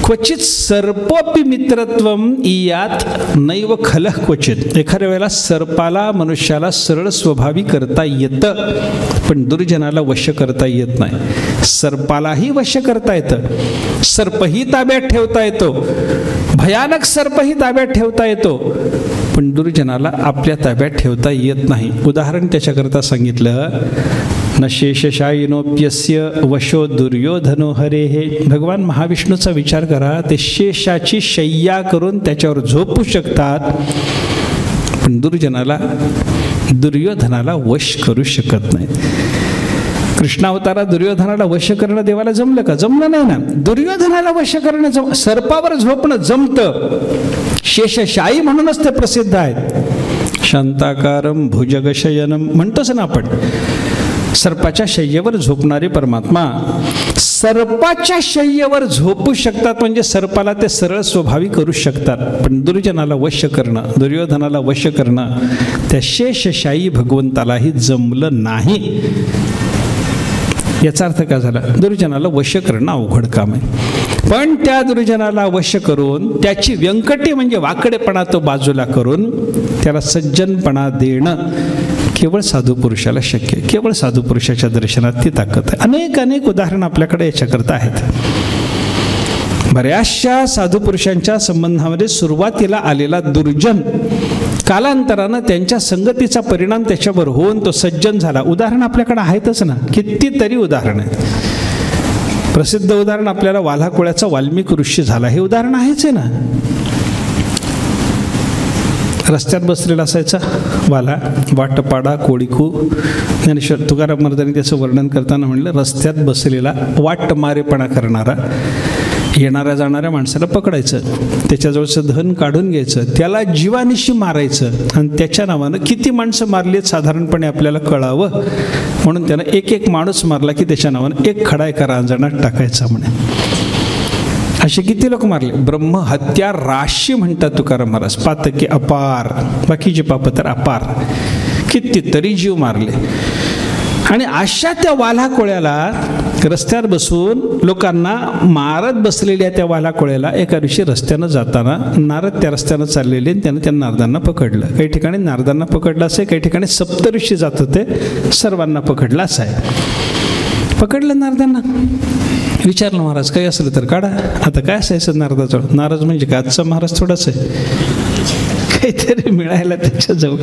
क्वचित सर्पोपी मित्रत्वम इयात नैव खलः क्वचित. एखाद्या वेळेला सर्पाला मनुष्याला सरळ स्वभावी करता येतं, पण दुर्जनाला वश करता येत नाही. सर्पालाही वश करता येतं, सर्पही ताब्यात ठेवता येतो, भयानक सर्पही ताब्यात ठेवता येतो, पण दुर्जनाला आपल्या ताब्यात ठेवता येत नाही. उदाहरण त्याच्याकरता सांगितलं, न शेषशायिनोप्यस्य वशो दुर्योधनो हरेहे. भगवान महाविष्णूचा विचार करा, ते शेषाची शय्या करून त्याच्यावर झोपू शकतात, पण दुर्योधनाला वश करू शकत नाही. कृष्णावतारात दुर्योधनाला वश करणं देवाला जमलं का? जमलं नाही ना. दुर्योधनाला वश करणं सर्पावर झोपणं जमतं. शेषशायी म्हणूनच ते प्रसिद्ध आहेत. शांताकारम भुजगशयनम म्हणतोच ना आपण. सर्पाच्या शय्येवर झोपणारे परमात्मा सर्पाच्या शय्येवर झोपू शकतात, म्हणजे सर्पाला ते सरळ स्वभावी करू शकतात. पण दुर्जनाला वश करणं, दुर्योधनाला वश करणं त्या शेषशायी भगवंतालाही जमलं नाही. याचा अर्थ काय झाला? दुर्जनाला वश करणं अवघड काम आहे. पण त्या दुर्जनाला वश करून त्याची व्यंकटी म्हणजे वाकडेपणा तो बाजूला करून त्याला सज्जनपणा देणं केवळ साधू पुरुषाला शक्य आहे. केवळ साधू पुरुषाच्या दर्शनात ती ताकद आहे. अनेक उदाहरणं आपल्याकडे याच्याकरता आहेत. बऱ्याचशा साधू पुरुषांच्या संबंधामध्ये सुरुवातीला आलेला दुर्जन कालांतरानं त्यांच्या संगतीचा परिणाम त्याच्यावर होऊन तो सज्जन झाला. उदाहरण आपल्याकडे आहेतच ना, कितीतरी उदाहरण आहे. प्रसिद्ध उदाहरण आपल्याला वाल्हाकोळ्याचा वाल्मिक ऋषी झाला, हे उदाहरण आहेच आहे ना. रस्त्यात बसलेला असायचा वाला, वाटपाडा कोळीकू. ज्ञानेश्वर तुकाराम महाराजांनी त्याचं वर्णन करताना म्हणलं, रस्त्यात बसलेला वाटमारेपणा करणारा, येणाऱ्या जाणाऱ्या माणसाला पकडायचं, त्याच्याजवळचं धन काढून घ्यायचं, त्याला जीवानिशी मारायचं, आणि त्याच्या नावानं किती माणसं मारलीत साधारणपणे आपल्याला कळावं म्हणून त्यानं एक माणूस मारला की त्याच्या नावानं एक खडा एका रांजणात टाकायचा म्हणे. असे किती लोक मारले. ब्रह्महत्या राशी म्हणतात तुकाराम महाराज. पातकी अपार, बाकीचे पाप तर अपार, कितीतरी जीव मारले. आणि अशा त्या वाल्हाकोळ्याला रस्त्यावर बसून लोकांना मारत बसलेल्या त्या वाल्हाकोळ्याला एका दिवशी रस्त्यानं जाताना नारद त्या रस्त्यानं चाललेले, आणि त्यानं त्या नारदांना पकडलं. काही ठिकाणी नारदांना पकडलं असं आहे, काही ठिकाणी सप्तऋषी जात होते, सर्वांना पकडलं असं आहे. पकडलं नारदांना, विचारलं महाराज काही असलं तर काढा. आता काय असायचं नारदाजवळ? नाराज म्हणजे काय आजचा महाराज थोडाच आहे, काहीतरी मिळायला त्याच्याजवळ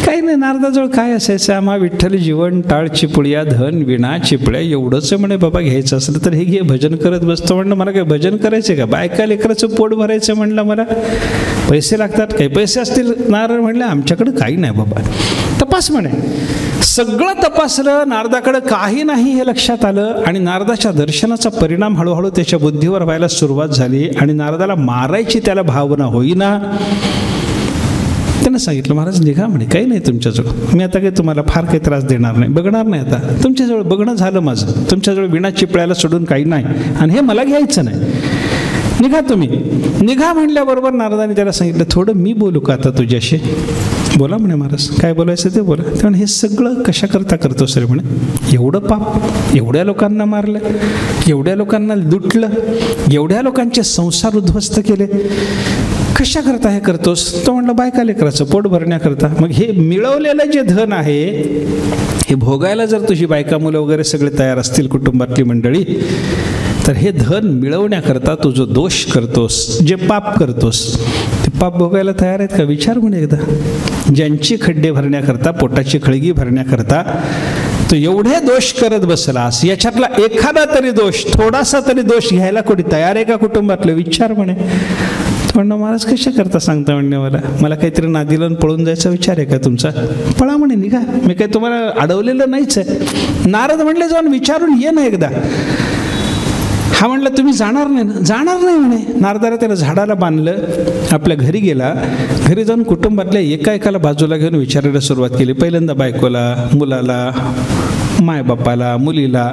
काही नाही. नारदाजवळ काय असायचं? आम्हा विठ्ठल जीवन टाळ चिपळ्या धन विणा चिपळ्या एवढंच म्हणे. बाबा घ्यायचं असलं तर हे घे, भजन करत बसतो म्हणलं. मला काय भजन करायचं का? बायका लेकराचं पोट भरायचं म्हणलं, मला पैसे लागतात. काही पैसे असतील? नारद म्हणलं आमच्याकडे काही नाही बाबा. तपास म्हणे. सगळं तपासलं, नारदाकडे काही नाही हे लक्षात आलं, आणि नारदाच्या दर्शनाचा परिणाम हळूहळू त्याच्या बुद्धीवर व्हायला सुरुवात झाली, आणि नारदाला मारायची त्याला भावना होईना. त्यानं सांगितलं महाराज निघा म्हणे, काही नाही तुमच्याजवळ, मी आता काही तुम्हाला फार काही त्रास देणार नाही, बघणार नाही. आता तुमच्याजवळ बघणं झालं माझं, तुमच्याजवळ विना चिपळ्याला सोडून काही नाही, आणि हे मला घ्यायचं नाही, निघा तुम्ही. निघा म्हणल्याबरोबर नारदाने त्याला सांगितलं थोडं मी बोलू का आता तुझ्याशी? बोला म्हणे महाराज, काय बोलायचं ते बोला. तेव्हा हे सगळं कशाकरता करतो सर म्हणे? एवढं पाप, एवढ्या लोकांना मारलं, एवढ्या लोकांना लुटलं, एवढ्या लोकांचे संसार उद्ध्वस्त केले, कशा करता हे करतोस? तो म्हणलं बायका लेकराचं पोट भरण्याकरता. मग हे मिळवलेलं जे धन आहे हे भोगायला जर तुझी बायका मुलं वगैरे सगळे तयार असतील, कुटुंबातली मंडळी, तर हे धन मिळवण्याकरता तू जो दोष करतोस, जे पाप करतोस, ते पाप भोगायला तयार आहेत का? विचार म्हणे एकदा. ज्यांची खड्डे भरण्याकरता, पोटाची खळगी भरण्याकरता तो एवढे दोष करत बसलास, याच्यातला एखादा तरी दोष, थोडासा तरी दोष घ्यायला कोणी तयार आहे का कुटुंबातलं? विचार म्हणे. म्हणणं महाराज कशा करता सांगता म्हणणे, मला काहीतरी नादी लावून पळून जायचा विचार आहे का तुमचा? पळा म्हणे, निघा, मी काही तुम्हाला अडवलेलं नाहीच आहे. नारद म्हणले जाऊन विचारून ये ना एकदा. हा म्हणलं तुम्ही जाणार नाही ना? जाणार नाही म्हणे. नारदाला त्याला झाडाला बांधलं, आपल्या घरी गेला. घरी जाऊन कुटुंबातल्या एकाएकाला बाजूला घेऊन विचारायला सुरुवात केली. पहिल्यांदा बायकोला, मुलाला, मायबापाला, मुलीला,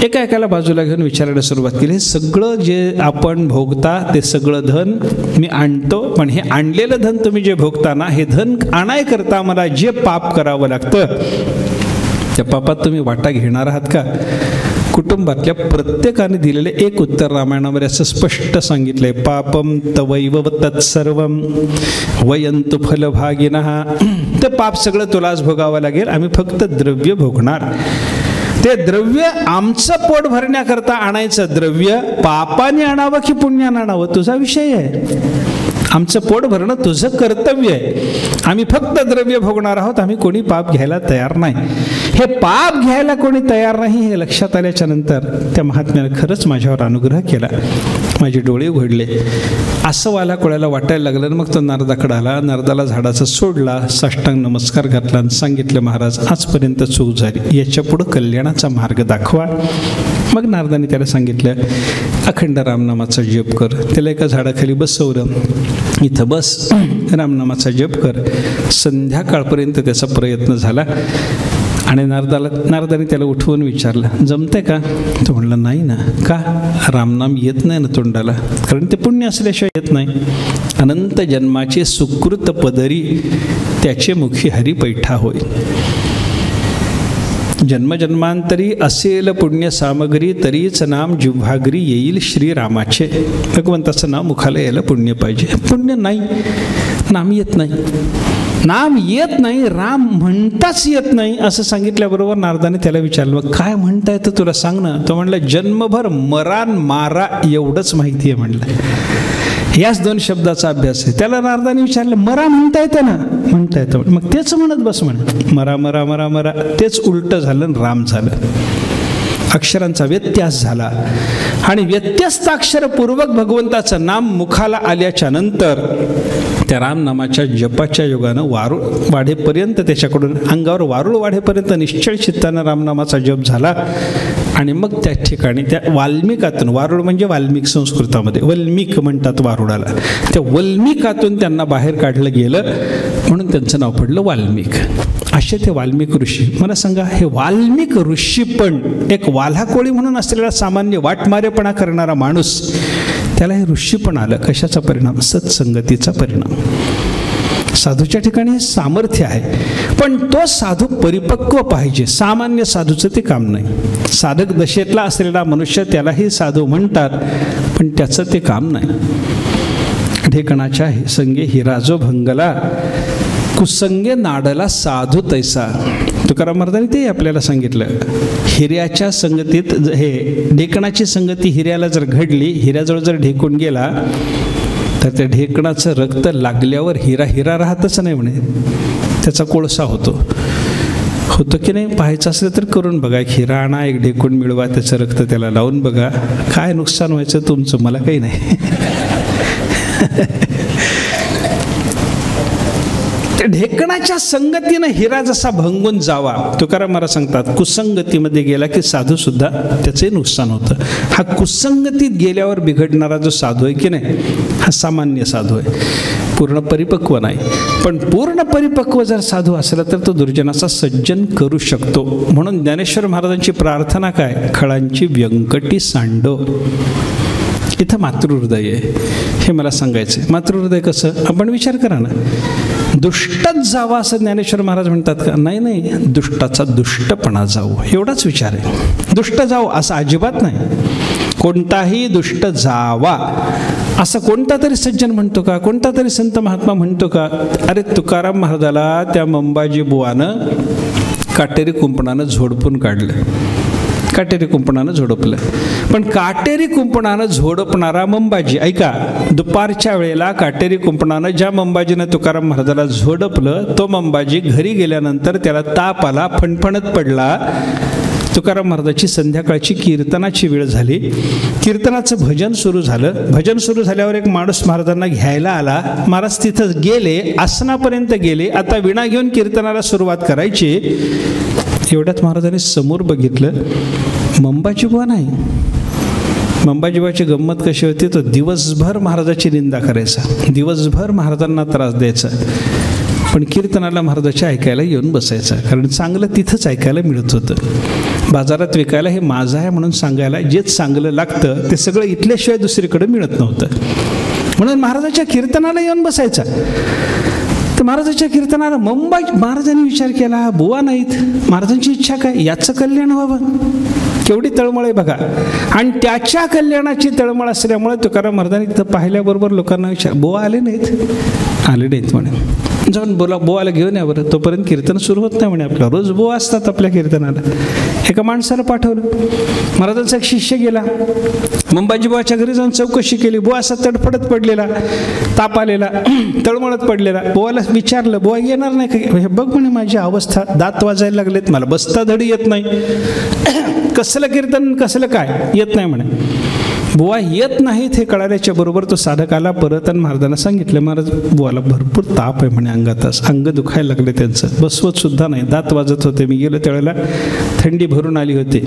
एकाएकाला बाजूला घेऊन विचारायला सुरुवात केली. सगळं जे आपण भोगता ते सगळं धन मी आणतो, पण हे आणलेलं धन तुम्ही जे भोगता ना, हे धन आणाय करता मला जे पाप करावं लागतं, त्या पापात तुम्ही वाटा घेणार आहात का? कुटुंबातल्या प्रत्येकाने दिलेले एक उत्तर रामायणामध्ये असं स्पष्ट सांगितलंय. पापम तवैव तत्सर्वम वयंतु फलभागिनः. ते पाप सगळं तुलाच भोगावं लागेल, आम्ही फक्त द्रव्य भोगणार. ते द्रव्य आमचं पोट भरण्याकरता आणायचं. द्रव्य पापाने आणावं की पुण्याने आणावं तुझा विषय आहे. आमचं पोट भरणं तुझं कर्तव्य आहे. आम्ही फक्त द्रव्य भोगणार आहोत, आम्ही कोणी पाप घ्यायला तयार नाही. हे पाप घ्यायला कोणी तयार नाही हे लक्षात आल्याच्या नंतर त्या महात्म्याने खरंच माझ्यावर अनुग्रह केला, माझे डोळे उघडले. असं वाला कोळ्याला वाटायला लागलं. मग तो नारदाकडे आला, नारदाला झाडाचा सोडला, साष्टांग नमस्कार घातला आणि सांगितलं, महाराज आजपर्यंत चूक झाली, याच्या पुढं कल्याणाचा मार्ग दाखवा. मग नारदाने त्याला सांगितलं, अखंड रामनामाचा जप कर. त्याला एका झाडाखाली बसवलं, इथं बस, रामनामाचा जप कर. संध्याकाळपर्यंत त्याचा प्रयत्न झाला आणि नारदाने त्याला उठवून विचारलं, जमतंय का? तो म्हणला, नाही ना. का? रामनाम येत नाही ना तोंडाला, कारण ते पुण्य असल्याशिवाय येत नाही. अनंत जन्माचे सुकृत पदरी त्याचे मुखी हरिपैठा होय. जन्मजन्मांतरी असेल पुण्य सामग्री, तरीच नाम जिव्हागरी येईल श्रीरामाचे. भगवंताचं नाव मुखाला यायला पुण्य पाहिजे. पुण्य नाही, नाम येत नाही. नाम येत नाही, राम म्हणताच येत नाही असं सांगितल्याबरोबर नारदाने त्याला विचारलं, मग काय म्हणता येतं तुला, सांग ना. तो म्हणलं, जन्मभर मरान मारा एवढंच माहिती आहे म्हणलं. याच दोन शब्दाचा अभ्यास आहे. त्याला नारदाने विचारलं, मरा म्हणता येतं ना? म्हणता येतं. मग तेच म्हणत बस म्हणे, मरा मरा मरा मरा. तेच उलट झालं, राम झालं. अक्षरांचा व्यत्यास झाला आणि व्यत्यस्ताक्षरपूर्वक भगवंताचं नाम मुखाला आल्याच्या नंतर त्या रामनामाच्या जपाच्या योगानं वारूळ वाढेपर्यंत, त्याच्याकडून अंगावर वारूळ वाढेपर्यंत निश्चळ चित्तानं रामनामाचा जप झाला. आणि मग त्या ठिकाणी त्या वाल्मिकातून, वारूळ म्हणजे वाल्मिक संस्कृतामध्ये वल्मिक म्हणतात वारुळाला, त्या वल्मिकातून त्यांना बाहेर काढलं गेलं, म्हणून त्यांचं नाव पडलं वाल्मिक. असे ते वाल्मिक ऋषी. मला सांगा, हे वाल्मिक ऋषी पण एक वाल्हाकोळी म्हणून असलेला सामान्य वाटमारेपणा करणारा माणूस, त्याला हे ऋषी पण आलं. कशाचा परिणाम? सत्संगतीचा परिणाम. साधूच्या ठिकाणी हे सामर्थ्य आहे, पण तो साधू परिपक्व पाहिजे. सामान्य साधूचं ते काम नाही. साधक दशेतला असलेला मनुष्य त्यालाही साधू म्हणतात, पण त्याचं ते काम नाही. ढेकणाच्या संगे हिराजो भंगला, कुसंगे नाडला साधू तैसा. तुकाराम महाराजांनी ते आपल्याला सांगितलं. हिऱ्याच्या संगतीत, हे ढेकणाची संगती हिऱ्याला जर घडली, हिऱ्याजवळ जर ढेकून गेला, तर त्या ढेकणाचं रक्त लागल्यावर हिरा हिरा राहतच नाही म्हणे, त्याचा कोळसा होतो की नाही. पाहायचं असलं तर करून बघा, एक हिरा आणा, एक ढेकून मिळवा, त्याचं रक्त त्याला लावून बघा, काय नुकसान व्हायचं तुमचं, मला काही नाही. ढेकणाच्या संगतीनं हिरा जसा भंगून जावा, तुकाराम महाराज सांगतात, कुसंगतीमध्ये गेला की साधू सुद्धा त्याचे नुकसान होतं. हा कुसंगतीत गेल्यावर बिघडणारा जो साधू आहे की नाही, हा सामान्य साधू आहे, पूर्ण परिपक्व नाही. पण पूर्ण परिपक्व जर साधू असला तर तो दुर्जनाचा सज्जन करू शकतो. म्हणून ज्ञानेश्वर महाराजांची प्रार्थना काय? खळांची व्यंकटी सांडो. इथं मातृहृदय आहे, हे मला सांगायचं आहे. मातृहृदय कसं? आपण विचार करा ना, दुष्टच जावा असं ज्ञानेश्वर महाराज म्हणतात का? नाही, दुष्टाचा दुष्टपणा जाऊ, एवढाच विचार आहे. दुष्ट जाऊ असं अजिबात नाही. कोणताही दुष्ट जावा असं कोणता तरी सज्जन म्हणतो का? कोणता तरी संत महात्मा म्हणतो का? अरे तुकाराम महाराजाला त्या मंबाजी बुवानं काटेरी कुंपणानं झोडपून काढलं. काटेरी कुंपणानं झोडपलं. पण काटेरी कुंपणानं झोडपणारा मंबाजी, ऐका, दुपारच्या वेळेला काटेरी कुंपणानं ज्या मंबाजीनं तुकाराम महाराजाला झोडपलं तो मंबाजी घरी गेल्यानंतर त्याला ताप आला, फणफणत पडला. तुकाराम महाराजाची संध्याकाळची कीर्तनाची वेळ झाली. कीर्तनाचं भजन सुरू झालं. भजन सुरू झाल्यावर एक माणूस महाराजांना घ्यायला आला. महाराज तिथं गेले, आसनापर्यंत गेले. आता विणा घेऊन कीर्तनाला सुरुवात करायची. एवढ्यात महाराजांनी समोर बघितलं, मंबाजी बुवा नाही. मंबाजी बुवाची गंमत कशी होती, तो दिवसभर महाराजाची निंदा करायचा, दिवसभर महाराजांना त्रास द्यायचा, पण कीर्तनाला महाराजाच्या ऐकायला येऊन बसायचा. कारण चांगलं तिथंच ऐकायला मिळत होतं. बाजारात विकायला हे माझं आहे म्हणून सांगायला जे चांगलं लागतं ते सगळं इथल्याशिवाय दुसरीकडे मिळत नव्हतं. म्हणून महाराजाच्या कीर्तनाला येऊन बसायचा. तर महाराजाच्या कीर्तनाला महाराजांनी विचार केला, बुवा नाहीत, महाराजांची इच्छा काय, याचं कल्याण व्हावं. केवढी तळमळ आहे बघा. आणि त्याच्या कल्याणाची तळमळ असल्यामुळे तुकाराम महाराजांनी तिथं पाहिल्याबरोबर लोकांना विचार, बुवा आले नाहीत, आले नाहीत म्हणे, जाऊन बोला बुवाला घेऊन या बरं. तोपर्यंत कीर्तन सुरू होत नाही म्हणे आपलं, रोज बुवा असतात आपल्या कीर्तनाला. एका माणसाला पाठवलं. महाराजांचा एक शिष्य गेला, मंबाजी बुवाच्या घरी जाऊन चौकशी केली. बुवा असा तडफडत पडलेला, ताप आलेला, तळमळत पडलेला. बुवाला विचारलं, बुवा येणार नाही का? हे बघ म्हणे माझी अवस्था, दात वाजायला लागलेत, मला बसता धडी येत नाही, कसलं कीर्तन कसलं काय येत नाही म्हणे. बुवा येत नाहीत हे कळाल्याच्या बरोबर तो साधकाला परत आणि महाराजांना सांगितलं, महाराज बुवाला भरपूर ताप आहे म्हणे, अंगातच अंग दुखायला लागले त्यांचं, बसवत सुद्धा नाही, दात वाजत होते, मी गेलो त्यावेळेला थंडी भरून आली होती,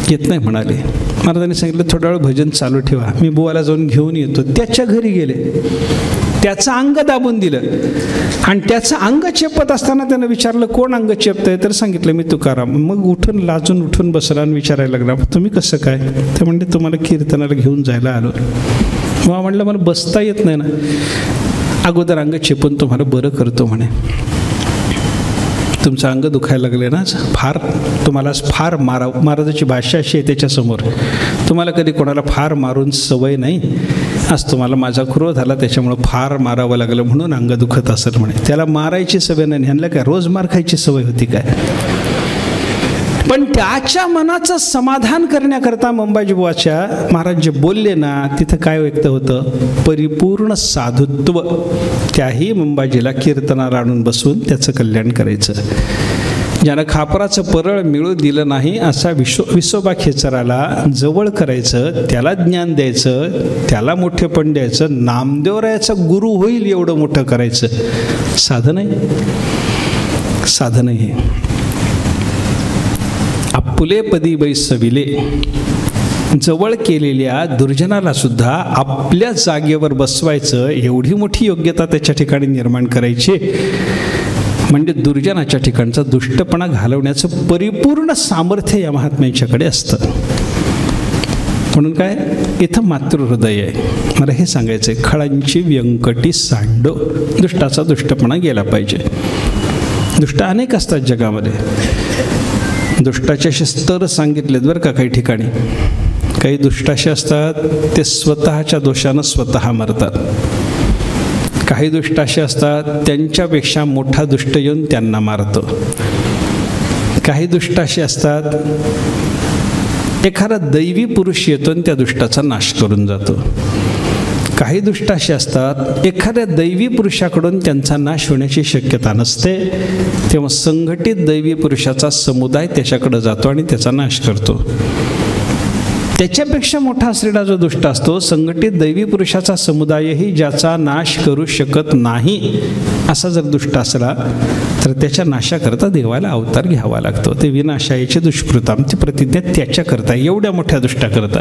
येत नाही म्हणाले. महाराजांनी सांगितलं थोडा वेळ भजन चालू ठेवा, मी बुवाला जाऊन घेऊन येतो. त्याच्या घरी गेले, त्याचं अंग दाबून दिलं आणि त्याचं अंग चेपत असताना त्यानं विचारलं, कोण अंग चेपतंय? तर सांगितलं मी तुकाराम. मग उठून लाजून उठून बसला आणि विचारायला लागला, तुम्ही कसं काय? ते म्हणले तुम्हाला कीर्तनाला घेऊन जायला आलो. मग म्हणलं मला बसता येत नाही ना, अगोदर अंग चेपून तुम्हाला बरं करतो म्हणे. तुमचं अंग दुखायला लागले ना फार, तुम्हाला फार महाराजाची भाषा अशी आहे त्याच्यासमोर, तुम्हाला कधी कोणाला फार मारून सवय नाही, आज तुम्हाला माझा क्रोध आला त्याच्यामुळं फार मारावं लागलं म्हणून अंग दुखत असेल म्हणे. त्याला मारायची सवय नाही, ह्यांना काय रोज मार खायची सवय होती काय? पण त्याच्या मनाचं समाधान करण्याकरता मंबाजी बुवाच्या महाराज जे बोलले ना, तिथं काय व्यक्त होतं? परिपूर्ण साधुत्व. त्याही मंबाजीला कीर्तनाला आणून बसून त्याचं कल्याण करायचं. ज्यानं खापराचं परळ मिळू दिलं नाही असा विसोबा खेचराला जवळ करायचं, त्याला ज्ञान द्यायचं, त्याला मोठेपण द्यायचं, नामदेवरायाचा गुरु होईल एवढं मोठं करायचं. साधन आहे, साधन आहे. आपुले पदी बैसविले, जवळ केलेल्या दुर्जनाला सुद्धा आपल्या जागेवर बसवायचं, एवढी मोठी योग्यता त्याच्या ठिकाणी निर्माण करायची. म्हणजे दुर्जनाच्या ठिकाणचा दुष्टपणा घालवण्याचं परिपूर्ण सामर्थ्य या महात्म्यांच्याकडे असतं. म्हणून काय इथं मातृहृदय आहे. मला हे सांगायचं आहे, खळांची व्यंकटी सांडो, दुष्टाचा दुष्टपणा गेला पाहिजे. दुष्ट अनेक असतात जगामध्ये. दुष्टाचे असे स्तर सांगितलेत बरं का काही ठिकाणी. काही दुष्टाशे असतात ते स्वतःच्या दोषानं स्वतः मरतात. काही दुष्टाशे असतात त्यांच्यापेक्षा मोठा दुष्ट येऊन त्यांना मारतो. काही दुष्टाशे असतात एखादा दैवी पुरुष येतो आणि त्या दुष्टाचा नाश करून जातो. काही दुष्टाशे असतात एखाद्या दैवी पुरुषाकडून त्यांचा नाश होण्याची शक्यता नसते, तेव्हा संघटित दैवी पुरुषाचा समुदाय त्याच्याकडे जातो आणि त्याचा नाश करतो. त्याच्यापेक्षा मोठा असलेला जो दुष्ट असतो, संघटित दैवी पुरुषाचा समुदायही ज्याचा नाश करू शकत नाही असा जर दुष्ट असला तर त्याच्या नाशाकरता देवाला अवतार घ्यावा लागतो. ते विनाशायाची दुष्कृताम, ती प्रतिज्ञा त्याच्याकरता, एवढ्या मोठ्या दुष्टाकरता.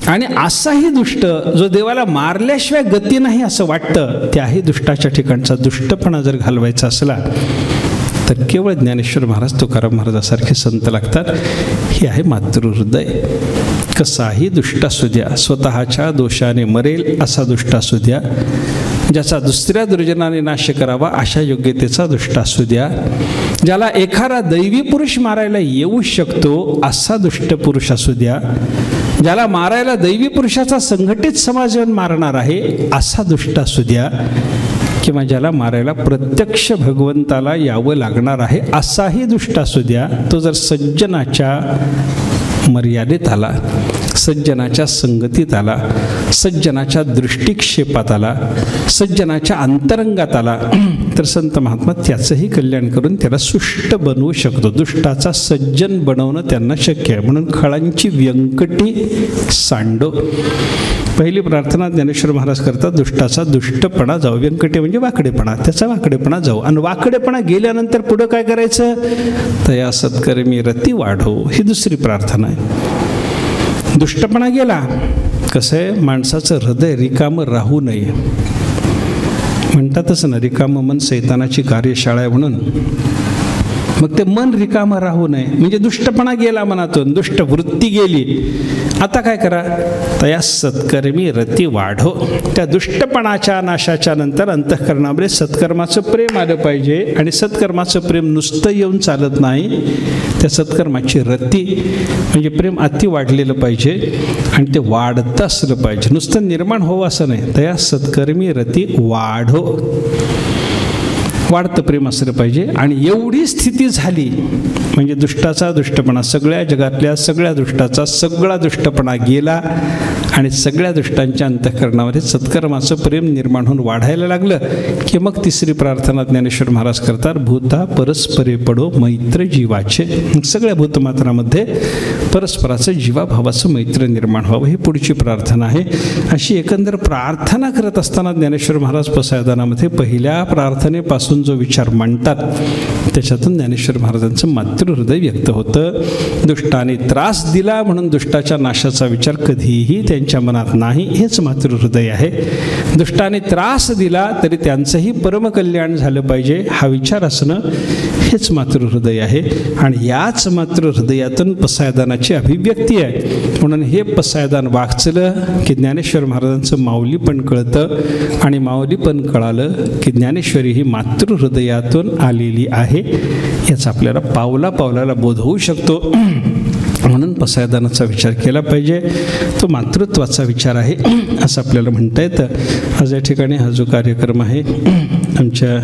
आणि असाही दुष्ट जो देवाला मारल्याशिवाय गती नाही असं वाटतं, त्याही दुष्टाच्या ठिकाणचा दुष्टपणा जर घालवायचा असला तर केवळ ज्ञानेश्वर महाराज, तुकाराम महाराजासारखे संत लागतात. हे आहे मातृहृदय. कसाही दुष्ट असू द्या, स्वतःच्या दोषाने मरेल असा दुष्ट असू द्या, ज्याचा दुसऱ्या दुर्जनाने नाश करावा अशा योग्यतेचा दुष्ट असू द्या, ज्याला एखादा दैवी पुरुष मारायला येऊ शकतो असा दुष्ट पुरुष असू द्या, ज्याला मारायला दैवी पुरुषाचा संघटित समाज येऊन मारणार आहे असा दुष्ट असू द्या, किंवा ज्याला मारायला प्रत्यक्ष भगवंताला यावं लागणार आहे असाही दुष्ट असू द्या, तो जर सज्जनाच्या मर्यादेत आला, सज्जनाच्या संगतीत आला, सज्जनाच्या दृष्टिक्षेपात आला, सज्जनाच्या अंतरंगात आला, तर संत महात्मा त्याचंही कल्याण करून त्याला सुष्ट बनवू शकतो. दुष्टाचा सज्जन बनवणं त्यांना शक्य आहे. म्हणून खळांची व्यंकटी सांडो. पहिली प्रार्थना ज्ञानेश्वर महाराज करतात, दुष्टाचा दुष्टपणा जाऊ. व्यंकटी म्हणजे वाकडेपणा, त्याचा वाकडेपणा जाऊ. आणि वाकडेपणा गेल्यानंतर पुढं काय करायचं? तया सत्कर्मी रती वाढो, ही दुसरी प्रार्थना आहे. दुष्टपणा गेला, कसं आहे, माणसाचं हृदय रिकामं राहू नये. म्हणतातच ना, रिकामं मन सैतानाची कार्यशाळा आहे म्हणून. मग ते मन रिकामं राहू नये म्हणजे दुष्टपणा गेला मनातून, दुष्ट वृत्ती गेली. आता काय करा? तया सत्कर्मी रती वाढो. त्या दुष्टपणाच्या नाशाच्या नंतर अंतःकरणामध्ये सत्कर्माचं प्रेम आलं पाहिजे. आणि सत्कर्माचं प्रेम नुसतं येऊन चालत नाही, त्या सत्कर्माची रती म्हणजे प्रेम अति वाढलेलं पाहिजे आणि ते वाढतं असलं पाहिजे. नुसतं निर्माण होवं असं नाही. तया सत्कर्मी रती वाढो, वाढतं प्रेम असलं पाहिजे. आणि एवढी स्थिती झाली म्हणजे दुष्टाचा दुष्टपणा, सगळ्या जगातल्या सगळ्या दुष्टाचा सगळा दुष्टपणा गेला आणि सगळ्या दुष्टांच्या अंतःकरणामध्ये सत्कर्माचं प्रेम निर्माण होऊन वाढायला लागलं की मग तिसरी प्रार्थना ज्ञानेश्वर महाराज करतात, भूता परस्परे पडो मैत्र जीवाचे. सगळ्या भूतमात्रामध्ये परस्पराचं जीवाभावाचं मैत्र निर्माण व्हावं, ही पुढची प्रार्थना आहे. अशी एकंदर प्रार्थना करत असताना ज्ञानेश्वर महाराज पसायदानामध्ये पहिल्या प्रार्थनेपासून जो विचार मांडतात त्याच्यातून ज्ञानेश्वर महाराजांचं मातृहृदय व्यक्त होतं. दुष्टाने त्रास दिला म्हणून दुष्टाच्या नाशाचा विचार कधीही त्यांच्या मनात नाही, हेच मातृहृदय आहे. दुष्टाने त्रास दिला तरी त्यांचंही परमकल्याण झालं पाहिजे हा विचार असणं, हेच मातृहृदय आहे. आणि याच मातृहृदयातून पसायदानाची अभिव्यक्ती आहे. म्हणून हे पसायदान वाचलं की ज्ञानेश्वर महाराजांचं माऊली पण कळतं आणि माऊली पण कळालं की ज्ञानेश्वरी ही मातृहृदयातून आलेली आहे. याचा आपल्याला पावला पावलाला बोध होऊ शकतो. म्हणून पसायदानाचा विचार केला पाहिजे, तो मातृत्वाचा विचार आहे असं आपल्याला म्हणता येतं. आज या ठिकाणी हा जो कार्यक्रम आहे आमच्या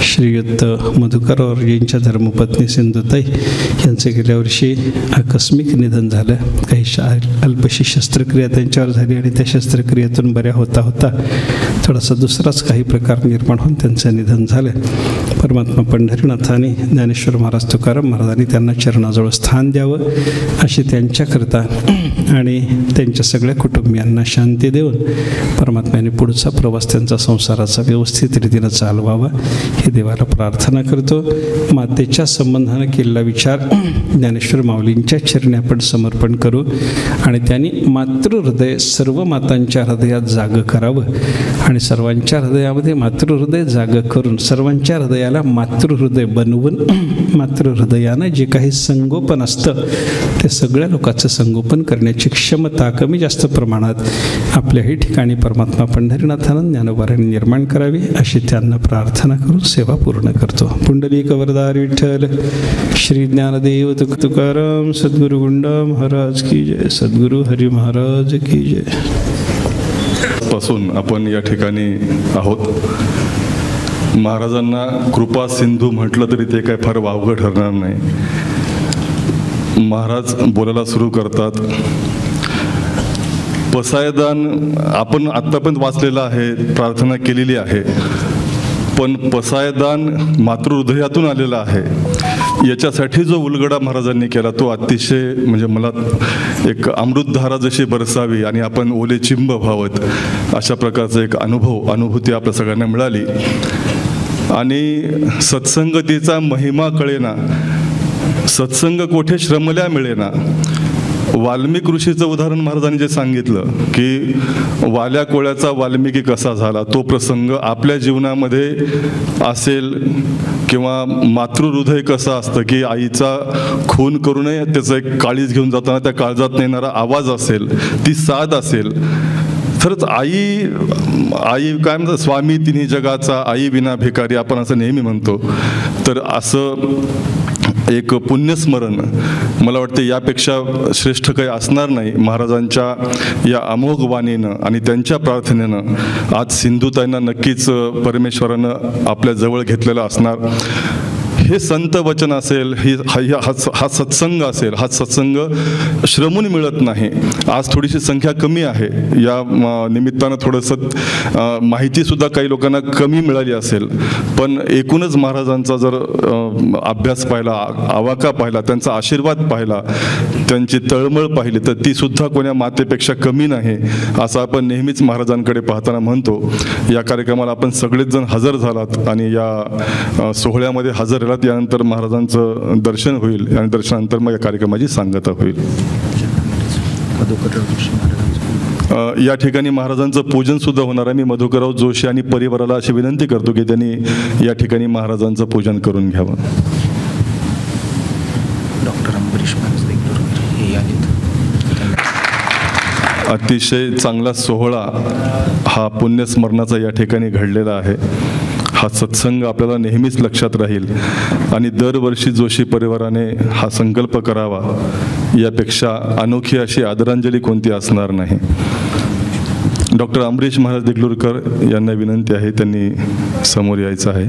श्रीयुत मधुकर यांच्या धर्मपत्नी सिंधुताई यांचं गेल्या वर्षी आकस्मिक निधन झालं. काही अल्पशी शस्त्रक्रिया त्यांच्यावर झाली आणि त्या शस्त्रक्रियेतून बऱ्या होता होता थोडासा दुसराच काही प्रकार निर्माण होऊन त्यांचं निधन झालं. परमात्मा पंढरीनाथाने ज्ञानेश्वर महाराज तुकाराम महाराजांनी त्यांना चरणाजवळ स्थान द्यावं अशी त्यांच्याकरता आणि त्यांच्या सगळ्या कुटुंबियांना शांती देऊन परमात्म्याने पुढचा प्रवास त्यांचा संसाराचा व्यवस्थित रीतीनं चालवावा हे देवाला प्रार्थना करतो. मातेच्या संबंधानं केलेला विचार ज्ञानेश्वर माऊलींच्या चरणी आपण समर्पण करू आणि त्यांनी मातृहृदय सर्व मातांच्या हृदयात जागं करावं आणि सर्वांच्या हृदयामध्ये मातृहृदय जागं करून सर्वांच्या हृदयाला मातृहृदय बनवून मातृहृदयानं जे काही संगोपन असतं ते सगळ्या लोकांचं संगोपन करण्याची क्षमता कमी जास्त प्रमाणात आपल्याही ठिकाणी परमात्मा पंढरीनाथानं ज्ञानोबारांनी निर्माण करावी अशी त्यांना प्रार्थना करून सेवा पूर्ण करतो. पुंडलिक वरदार विठ्ठल श्री ज्ञानदेव तुकाराम सद्गुरु गुंडा महाराज की जय. सद्गुरु हरी महाराज की जय. पासून आपण या ठिकाणी आहोत. महाराजांना कृपा सिंधू म्हटलं तरी ते काय फार वावगं ठरणार नाही. महाराज बोलायला सुरू करतात. पसायदान आपण आत्तापर्यंत वाचलेलं आहे, प्रार्थना केलेली आहे, पण पसायदान मातृहृदयातून आलेला आहे. याच्यासाठी जो उलगडा महाराजांनी केला तो अतिशय म्हणजे मला एक अमृतधारा जशी बरसावी आणि आपण ओले चिंब व्हावत अशा प्रकारचा एक अनुभूती आपल्या सगळ्यांना मिळाली. आणि सत्संगतीचा महिमा कळेना, सत्संग कोठे श्रमल्या मिळेना. वाल्मिक ऋषीचं उदाहरण महाराजांनी जे सांगितलं की वाल्या कोळ्याचा वाल्मिकी कसा झाला, तो प्रसंग आपल्या जीवनामध्ये असेल किंवा मातृहृदय कसं असतं की आईचा खून करू नये त्याचं एक काळीज घेऊन जाताना त्या काळजात येणारा आवाज असेल, ती साध असेल, खरंच आई काय म्हणतात, स्वामी तिन्ही जगाचा आई विना भिकारी आपण असं नेहमी म्हणतो. तर असं एक पुण्यस्मरण, मला वाटते यापेक्षा श्रेष्ठ काही असणार नाही. महाराजांच्या या अमोघ वाणीनं आणि त्यांच्या प्रार्थनेनं आज सिंधुताईंना नक्कीच परमेश्वरानं आपल्या जवळ घेतलेलं असणार. हे संत वचन असेल, हा सत्संग असेल, हा सत्संग श्रमून मिळत नाही. आज थोडीशी संख्या कमी आहे, या निमित्तानं थोडंसं माहितीसुद्धा काही लोकांना कमी मिळाली असेल, पण एकूणच महाराजांचा जर अभ्यास पाहिला, आवाका पाहिला, त्यांचा आशीर्वाद पाहिला, त्यांची तळमळ पाहिली, तर ती सुद्धा कोण्या मातेपेक्षा कमी नाही असं आपण नेहमीच महाराजांकडे पाहताना म्हणतो. या कार्यक्रमाला आपण सगळेच जण हजर झालात आणि या सोहळ्यामध्ये हजर राहिलात. यानंतर महाराजांचं दर्शन होईल आणि दर्शनानंतर मग या कार्यक्रमाची सांगता होईल. या ठिकाणी महाराजांचं पूजन सुद्धा होणार आहे. मी मधुकरराव जोशी आणि परिवाराला अशी विनंती करतो की त्यांनी या ठिकाणी महाराजांचं पूजन करून घ्यावं. डॉक्टर अंबरीश महाराज हे आहेत. अतिशय चांगला सोहळा हा पुण्यस्मरणाचा या ठिकाणी घडलेला आहे. हा सत्संग आपल्याला नेहमीच लक्षात राहील आणि दरवर्षी जोशी परिवाराने हा संकल्प करावा, यापेक्षा अनोखी अशी आदरांजली कोणती असणार नाही. डॉक्टर अंबरीश महाराज देगलूरकर यांना विनंती आहे, त्यांनी समोर यायचं आहे.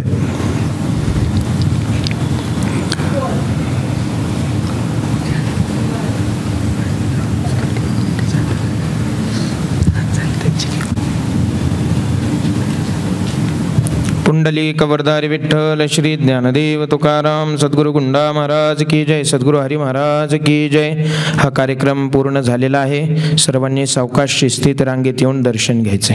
पुंडलिक वरदारी विठ्ठल श्री ज्ञानदेव तुकाराम सद्गुरु गुंडा महाराज की जय, सद्गुरु हरी महाराज की जय. हा कार्यक्रम पूर्ण झालेला आहे. सर्वांनी सावकाश शिस्तीत रांगेत येऊन दर्शन घ्यायचे.